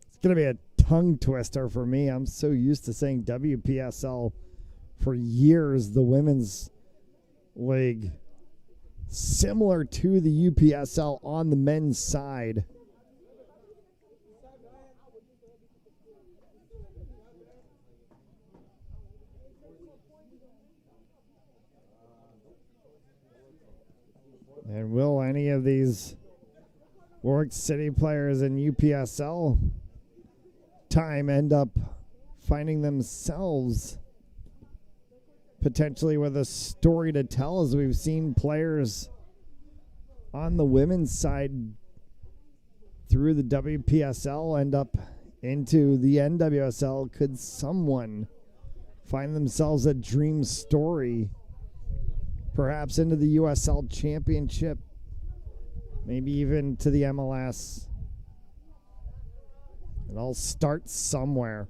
It's going to be a tongue twister for me. I'm so used to saying WPSL for years, the women's league. Similar to the UPSL on the men's side. And will any of these Warwick City players in UPSL time end up finding themselves potentially with a story to tell, as we've seen players on the women's side through the WPSL end up into the NWSL. Could someone find themselves a dream story, perhaps into the USL Championship, maybe even to the MLS? It all starts somewhere.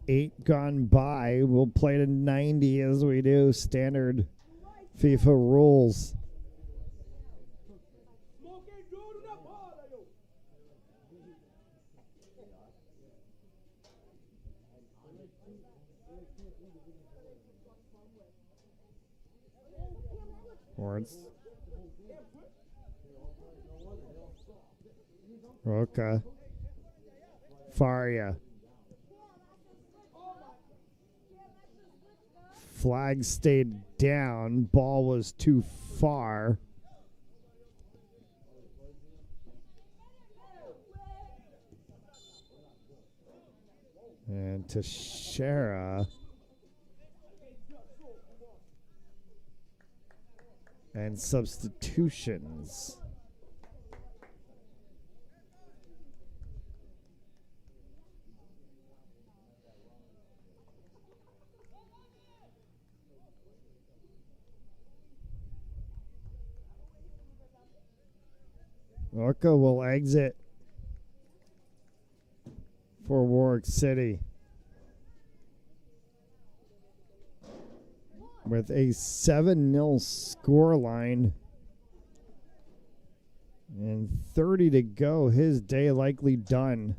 .58 gone by. We'll play to 90 as we do. Standard FIFA rules. Words. Roca. Faria. Flag stayed down. Ball was too far. And Teixeira. And substitutions. Orca will exit for Warwick City with a 7-0 scoreline and 30 to go. His day likely done.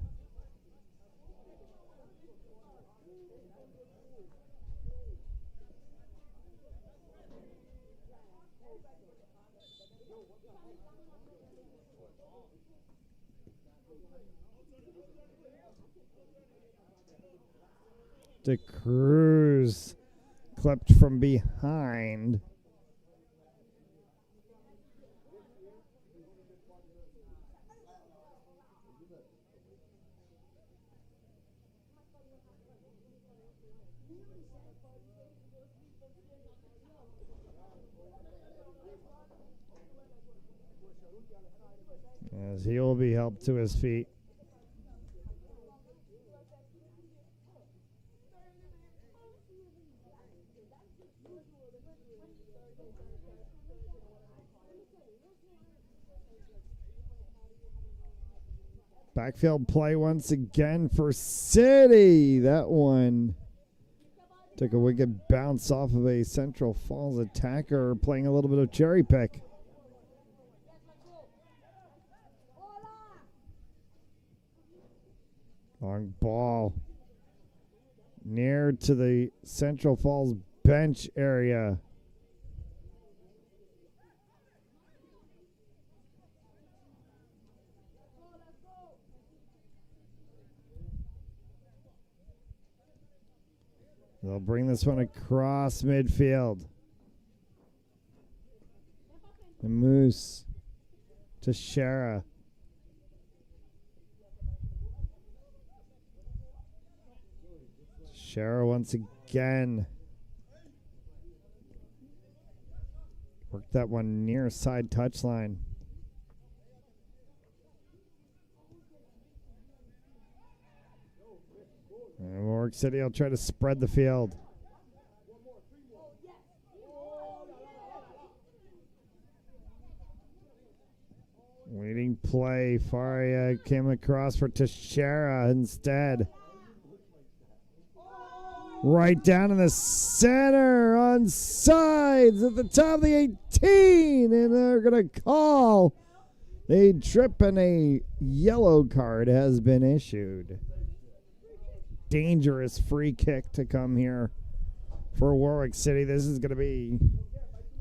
De Cruz clipped from behind. As he will be helped to his feet. Backfield play once again for City. That one took a wicked bounce off of a Central Falls attacker playing a little bit of cherry pick. Long ball near to the Central Falls bench area. They'll bring this one across midfield. The Moose to Shara. Shara once again. Worked that one near side touchline. And Warwick City will try to spread the field. Leading play. Faria came across for Teixeira instead. Right down in the center on sides at the top of the 18. And they're going to call a trip, and a yellow card has been issued. Dangerous free kick to come here for Warwick City. This is going to be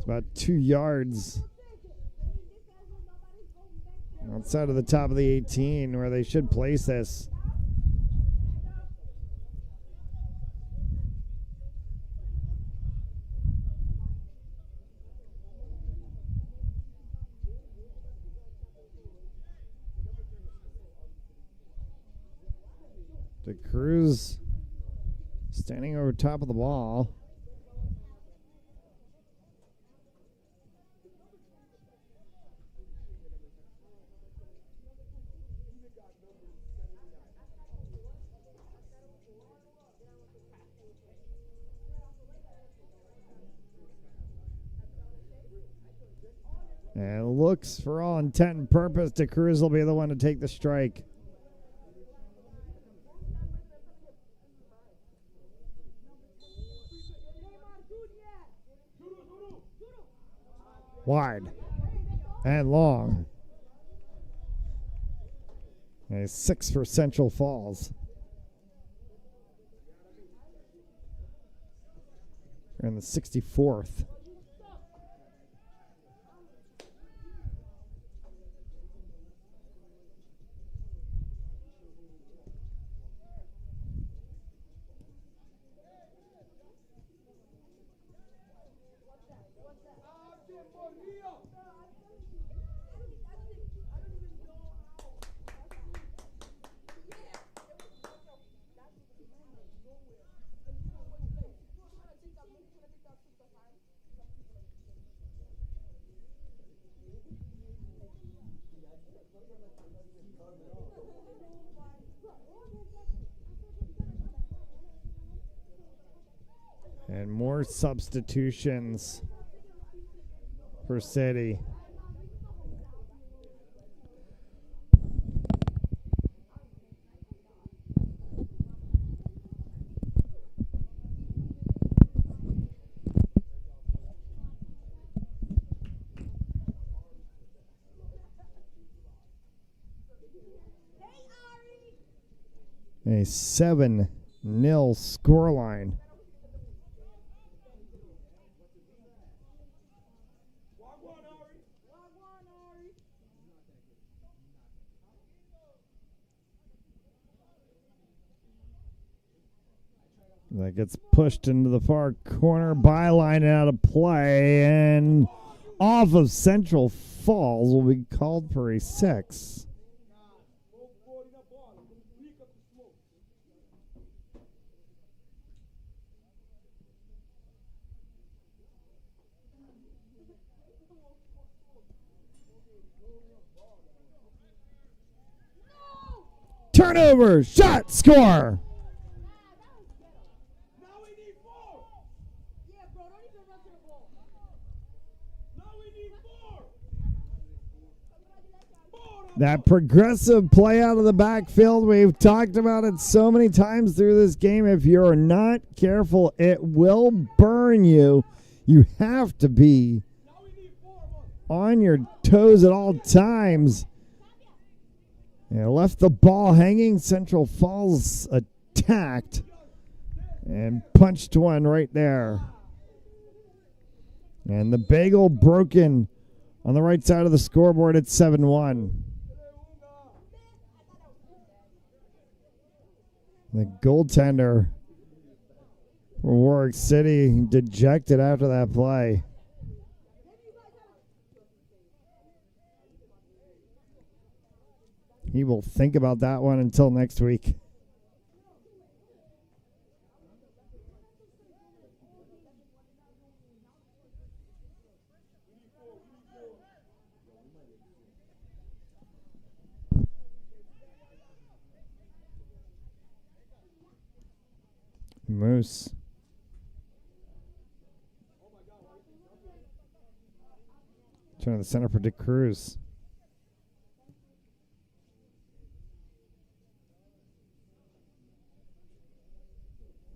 about 2 yards outside of the top of the 18 where they should place this. DeCruz standing over top of the ball. And it looks, for all intent and purpose, DeCruz will be the one to take the strike. Wide and long. A 6 for Central Falls. We're in the 64th. And more substitutions for City. A 7-0 scoreline. That gets pushed into the far corner, byline out of play, and off of Central Falls will be called for a 6. Turnover, shot, score. That progressive play out of the backfield, we've talked about it so many times through this game. If you're not careful, it will burn you. You have to be on your toes at all times. And left the ball hanging. Central Falls attacked and punched one right there. And the bagel broken on the right side of the scoreboard at 7-1. The goaltender for Warwick City dejected after that play. He will think about that one until next week. Moose. Turn to the center for DeCruz.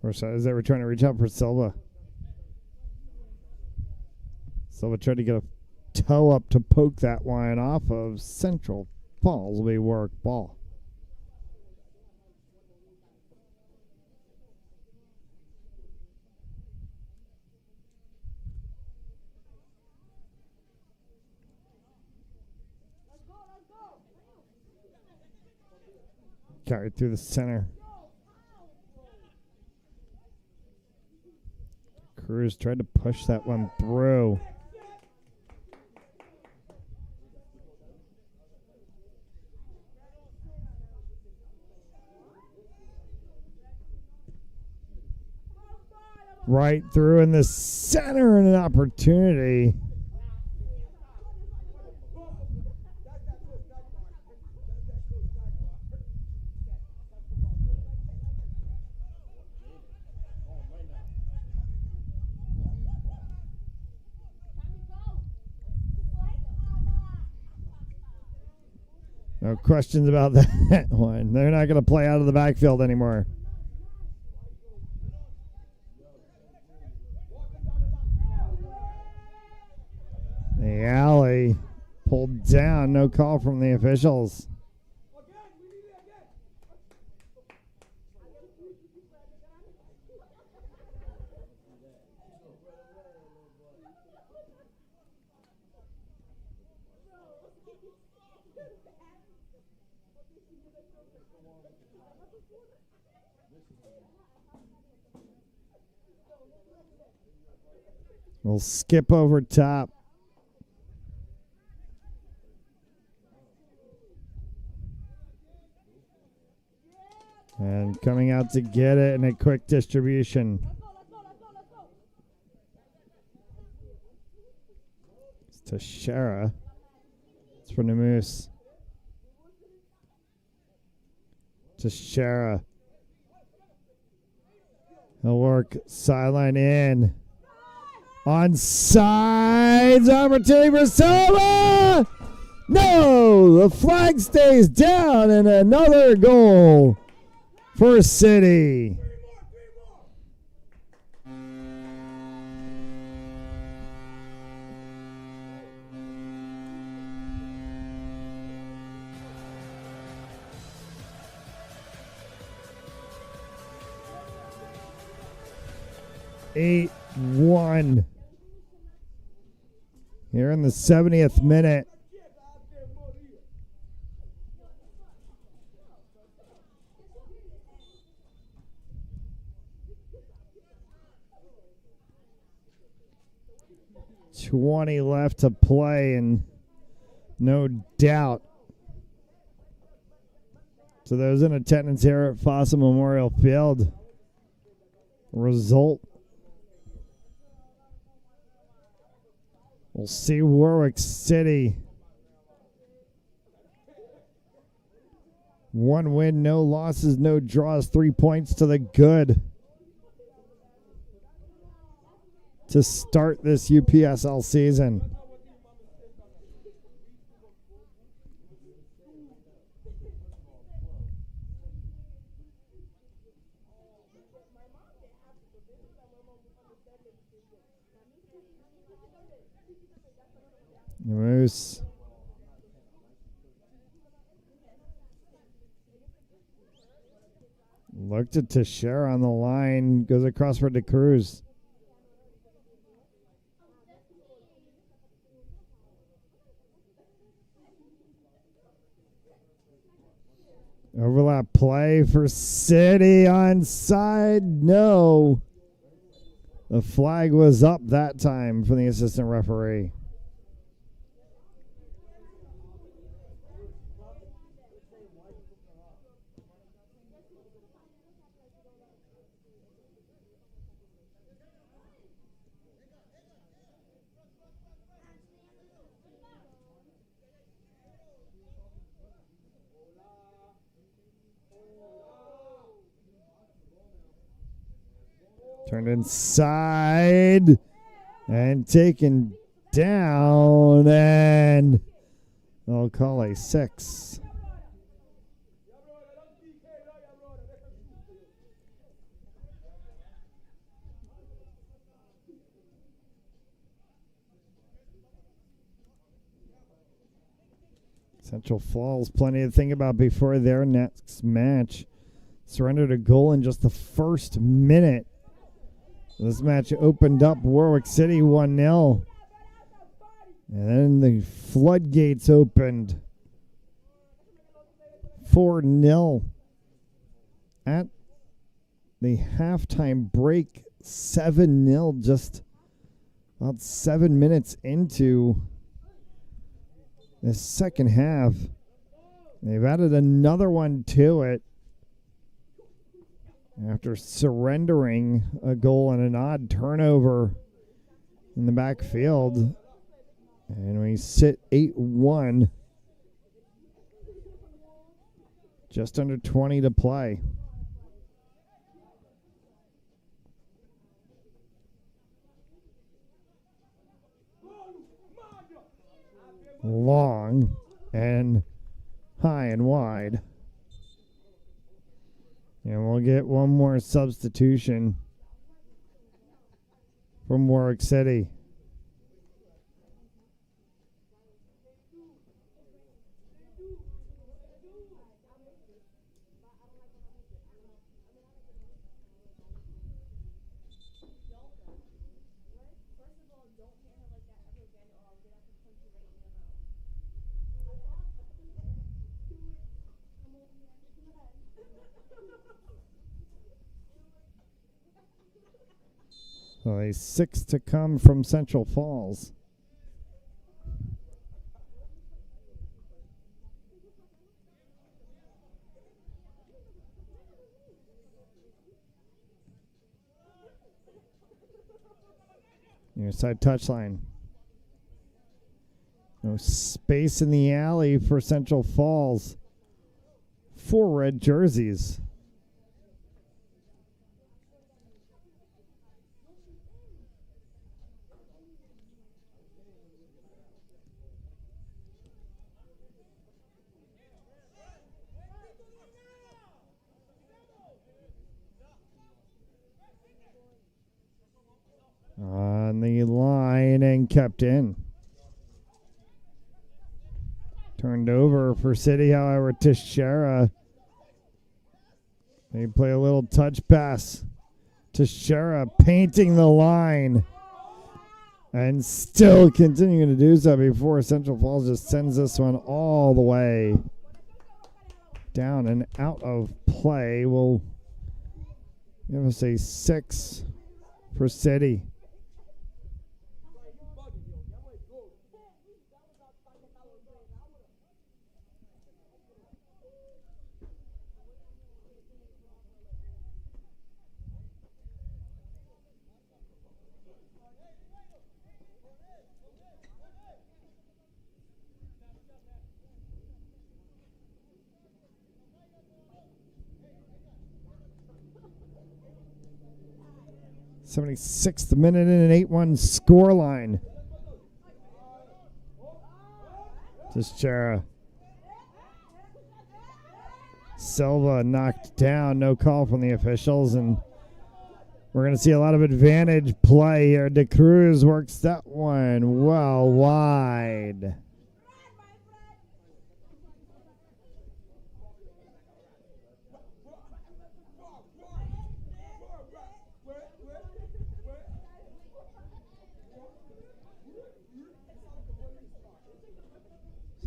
Or is that we're trying to reach out for Silva? Silva tried to get a toe up to poke that one off of Central Falls. Will be Warwick ball. Carried through the center. Cruz tried to push that one through. Right through in the center and an opportunity. No questions about that one. They're not going to play out of the backfield anymore. The alley pulled down. No call from the officials. We'll skip over top. And coming out to get it in a quick distribution. It's Teixeira. It's for the Moose. Teixeira. He'll work sideline in. Onside opportunity for Silva. No, the flag stays down and another goal for City. Eight 1 here in the 70th minute. $20 left to play, and no doubt to those in attendance here at Fossa Memorial Field, result. We'll see Warwick City. 1 win, no losses, no draws, 3 points to the good to start this UPSL season. Moose. Looked at Teixeira on the line. Goes across for De Cruz. Overlap play for City. Onside. No. The flag was up that time from the assistant referee. Turned inside and taken down, and they'll call a 6. Central Falls, plenty to think about before their next match. Surrendered a goal in just the first minute. This match opened up Warwick City 1-0. And then the floodgates opened 4-0. At the halftime break, 7-0, just about 7 minutes into the second half. They've added another one to it. after surrendering a goal and an odd turnover in the backfield. And we sit 8-1. Just under 20 to play. Long and high and wide. And we'll get one more substitution from Warwick City. So a 6 to come from Central Falls. Near side touchline. No space in the alley for Central Falls. 4 red jerseys. On the line and kept in. Turned over for City, however, Teixeira. They play a little touch pass. Teixeira painting the line. And still continuing to do so before Central Falls just sends this one all the way down and out of play. Will give us a 6 for City. '76th minute in an 8-1 scoreline. Teixeira. Silva knocked down. No call from the officials, and we're going to see a lot of advantage play here. De Cruz works that one well wide.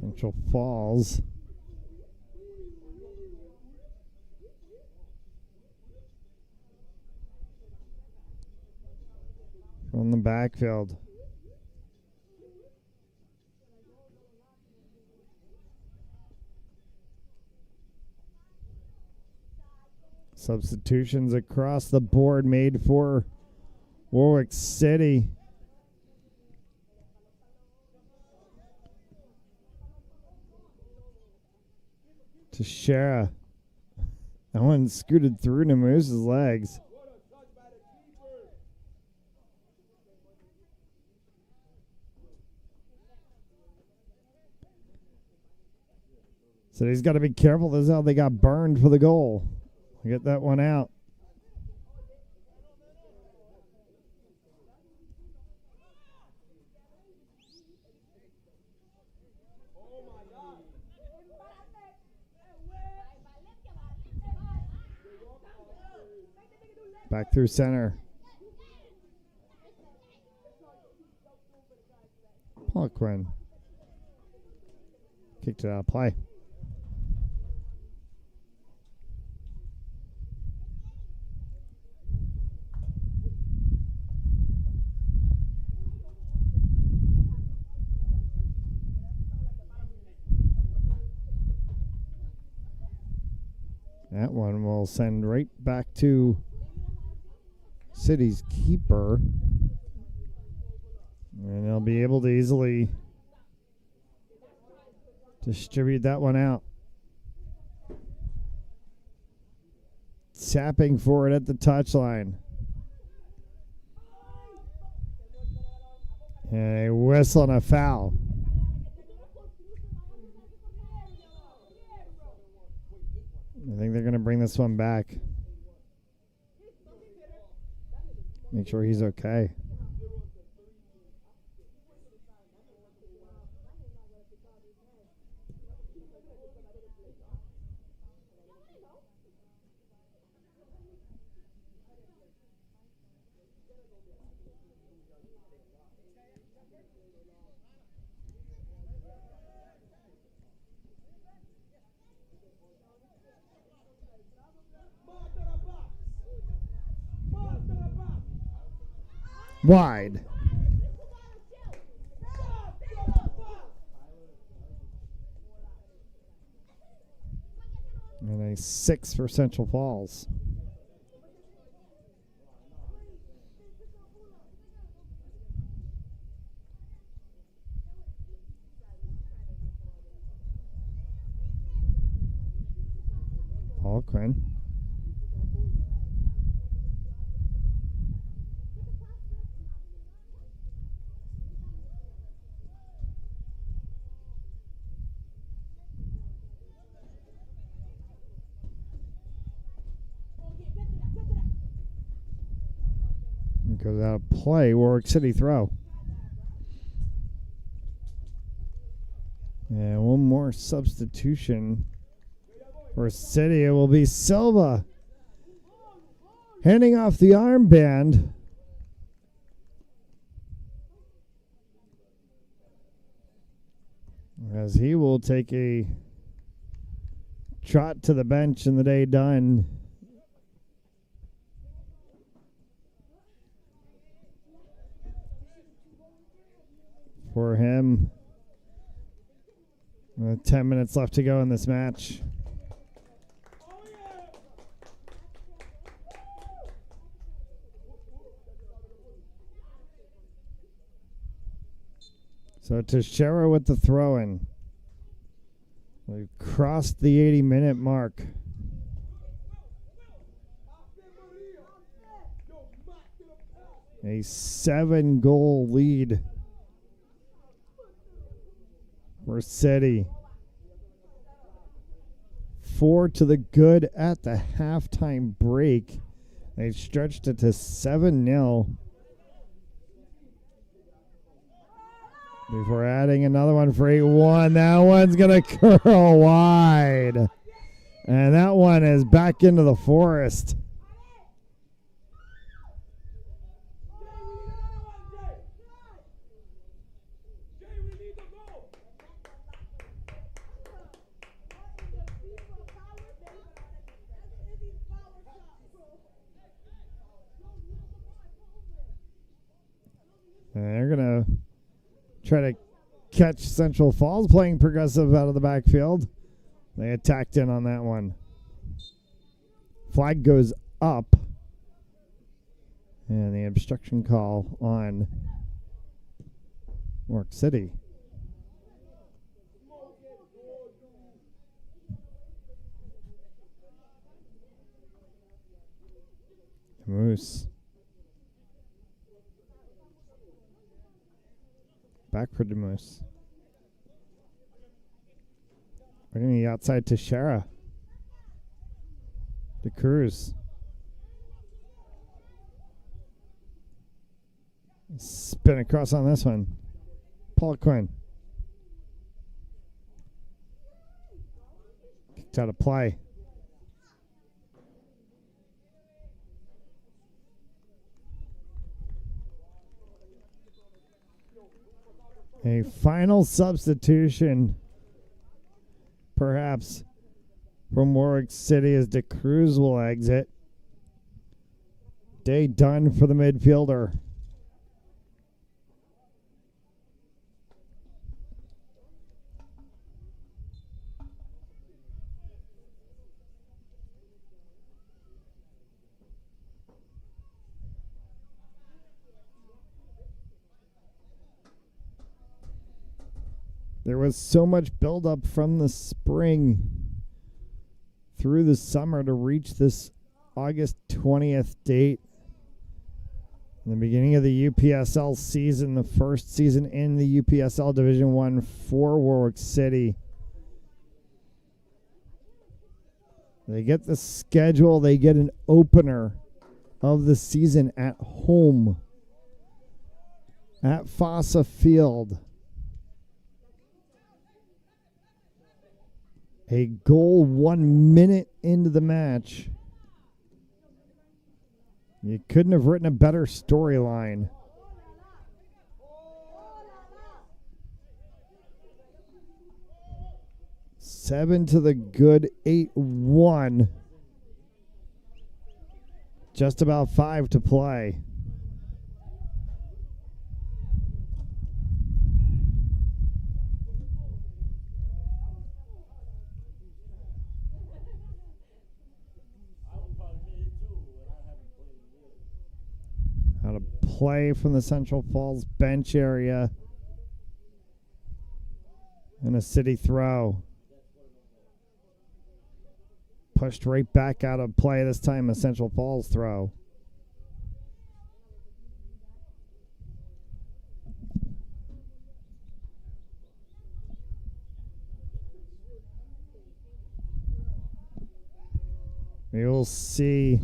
Central Falls. From the backfield. Substitutions across the board made for Warwick City. Teixeira. That one scooted through Namoose's legs. So he's got to be careful. This is how they got burned for the goal. Get that one out. Back through center. Paul Quinn. Kicked it out of play. That that one will send right back to City's keeper. And they'll be able to easily distribute that one out. Tapping for it at the touchline. And a whistle and a foul. I think they're going to bring this one back. Make sure he's okay. Wide. And a 6 for Central Falls. Paul Quinn. Goes out of play. Warwick City throw. And one more substitution for City. It will be Silva handing off the armband. As he will take a trot to the bench and the day done. For him, 10 minutes left to go in this match. So Teixeira with the throw-in. We've crossed the 80-minute mark. A 7-goal lead for City. 4 to the good at the halftime break. They stretched it to 7-0. Before adding another one for 8-1. That one's going to curl wide. And that one is back into the forest. And they're going to try to catch Central Falls playing progressive out of the backfield. They attacked in on that one. Flag goes up. And the obstruction call on Warwick City. Moose. Back for Demus. Bringing the outside to Shara. To Cruz. Spin across on this one. Paul Quinn. Kicked out of play. A final substitution, perhaps, from Warwick City as DeCruz will exit. Day done for the midfielder. There was so much buildup from the spring through the summer to reach this August 20th date. In the beginning of the UPSL season, the first season in the UPSL Division 1 for Warwick City. They get the schedule. They get an opener of the season at home at Fossa Field. A goal 1 minute into the match. You couldn't have written a better storyline. Seven to the good, 8-1. Just about 5 to play. How to play from the Central Falls bench area. And a city throw. Pushed right back out of play, this time a Central Falls throw. We will see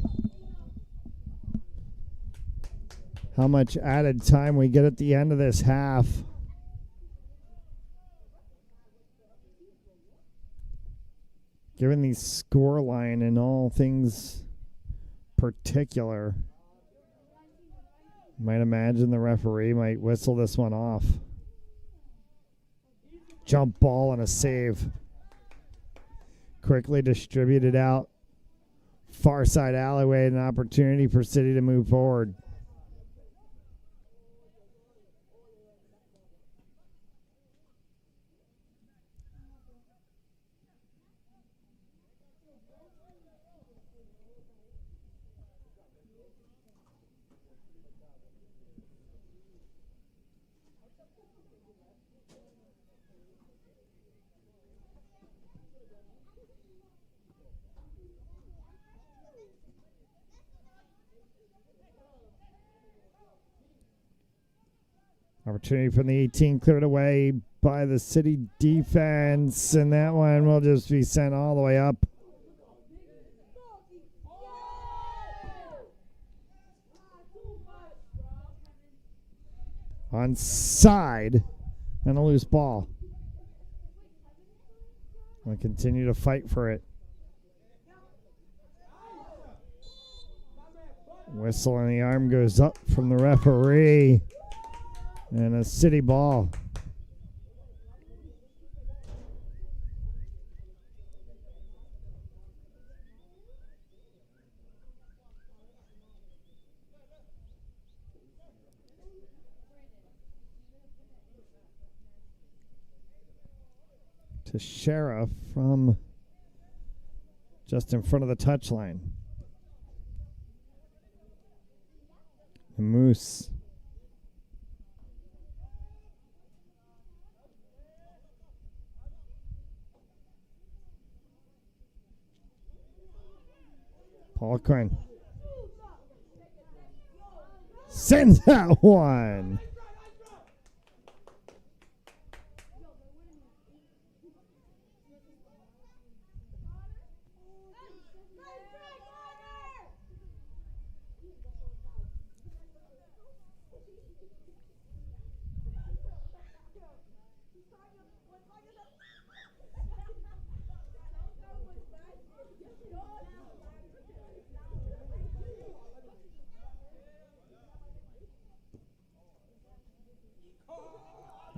how much added time we get at the end of this half. Given the score line and all things particular, might imagine the referee might whistle this one off. Jump ball and a save. Quickly distributed out. Far side alleyway, an opportunity for City to move forward. Opportunity from the 18, cleared away by the City defense, and that one will just be sent all the way up. Onside, and a loose ball. We'll continue to fight for it. Whistle and the arm goes up from the referee. And a City ball. To Sheriff from just in front of the touchline. Moose. Paul Quinn sends that one.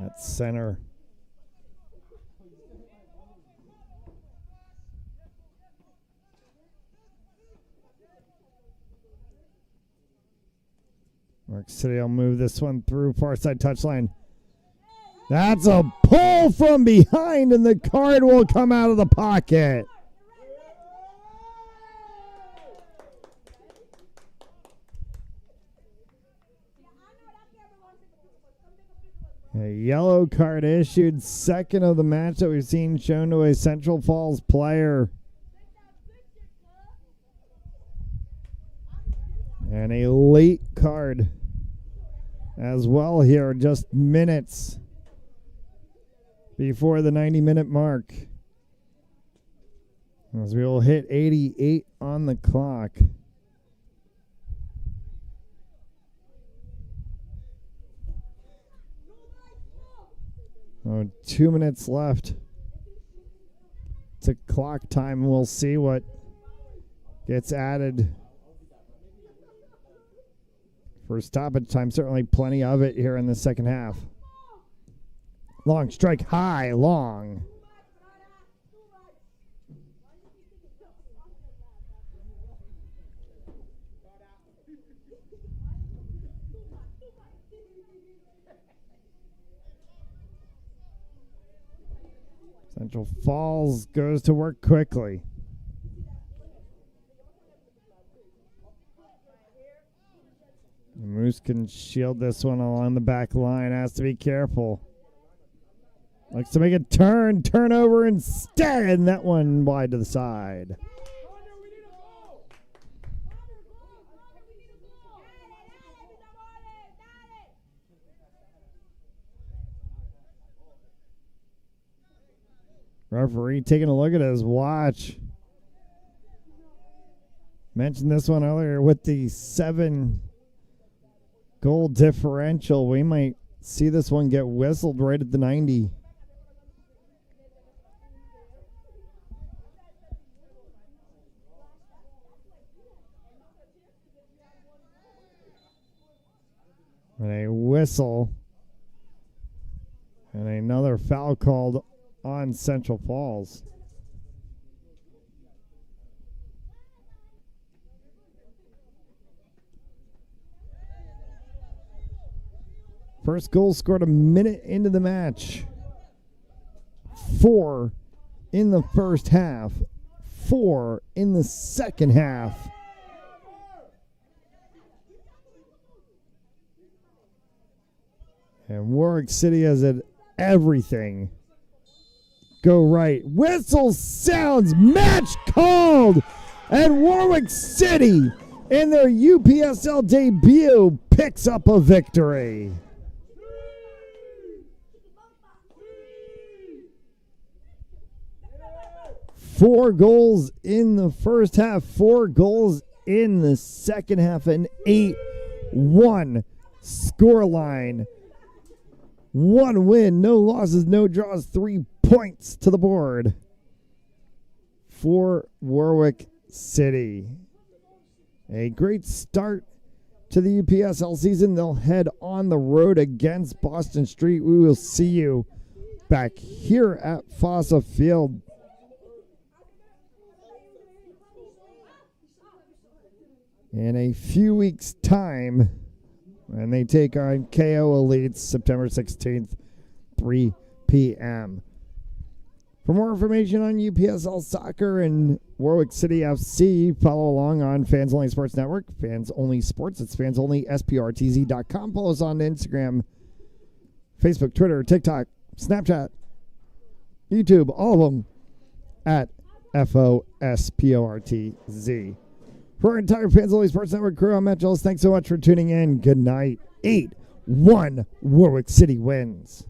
At center. Warwick City will move this one through far side touchline. That's a pull from behind, and the card will come out of the pocket. A yellow card issued, second of the match that we've seen shown to a Central Falls player. And a late card as well here, just minutes before the 90-minute mark. As we will hit 88 on the clock. Oh, 2 minutes left to clock time. We'll see what gets added for stoppage time. Certainly plenty of it here in the second half. Long strike, high, long. Central Falls goes to work quickly. Moose can shield this one along the back line. Has to be careful. Likes to make a turnover instead, and that one wide to the side. Referee taking a look at his watch. Mentioned this one earlier with the 7-goal differential. We might see this one get whistled right at the 90. And a whistle. And another foul called on Central Falls. First goal scored a minute into the match. 4 in the first half. 4 in the second half. And Warwick City has had everything go right. Whistle sounds, match called, and Warwick City in their UPSL debut picks up a victory. Four goals in the first half, 4 goals in the second half, an 8-1 scoreline. 1 win, no losses, no draws, 3 points to the board for Warwick City. A great start to the UPSL season. They'll head on the road against Boston Street. We will see you back here at Fossa Field in a few weeks' time. And they take on KO Elites September 16th, 3 p.m. For more information on UPSL Soccer and Warwick City FC, follow along on Fans Only Sports Network, Fans Only Sports. It's fansonlysprtz.com. Follow us on Instagram, Facebook, Twitter, TikTok, Snapchat, YouTube, all of them at FOSPORTZ. For our entire Fans Only Sports Network crew, I'm Matt Gillis. Thanks so much for tuning in. Good night. 8-1 Warwick City wins.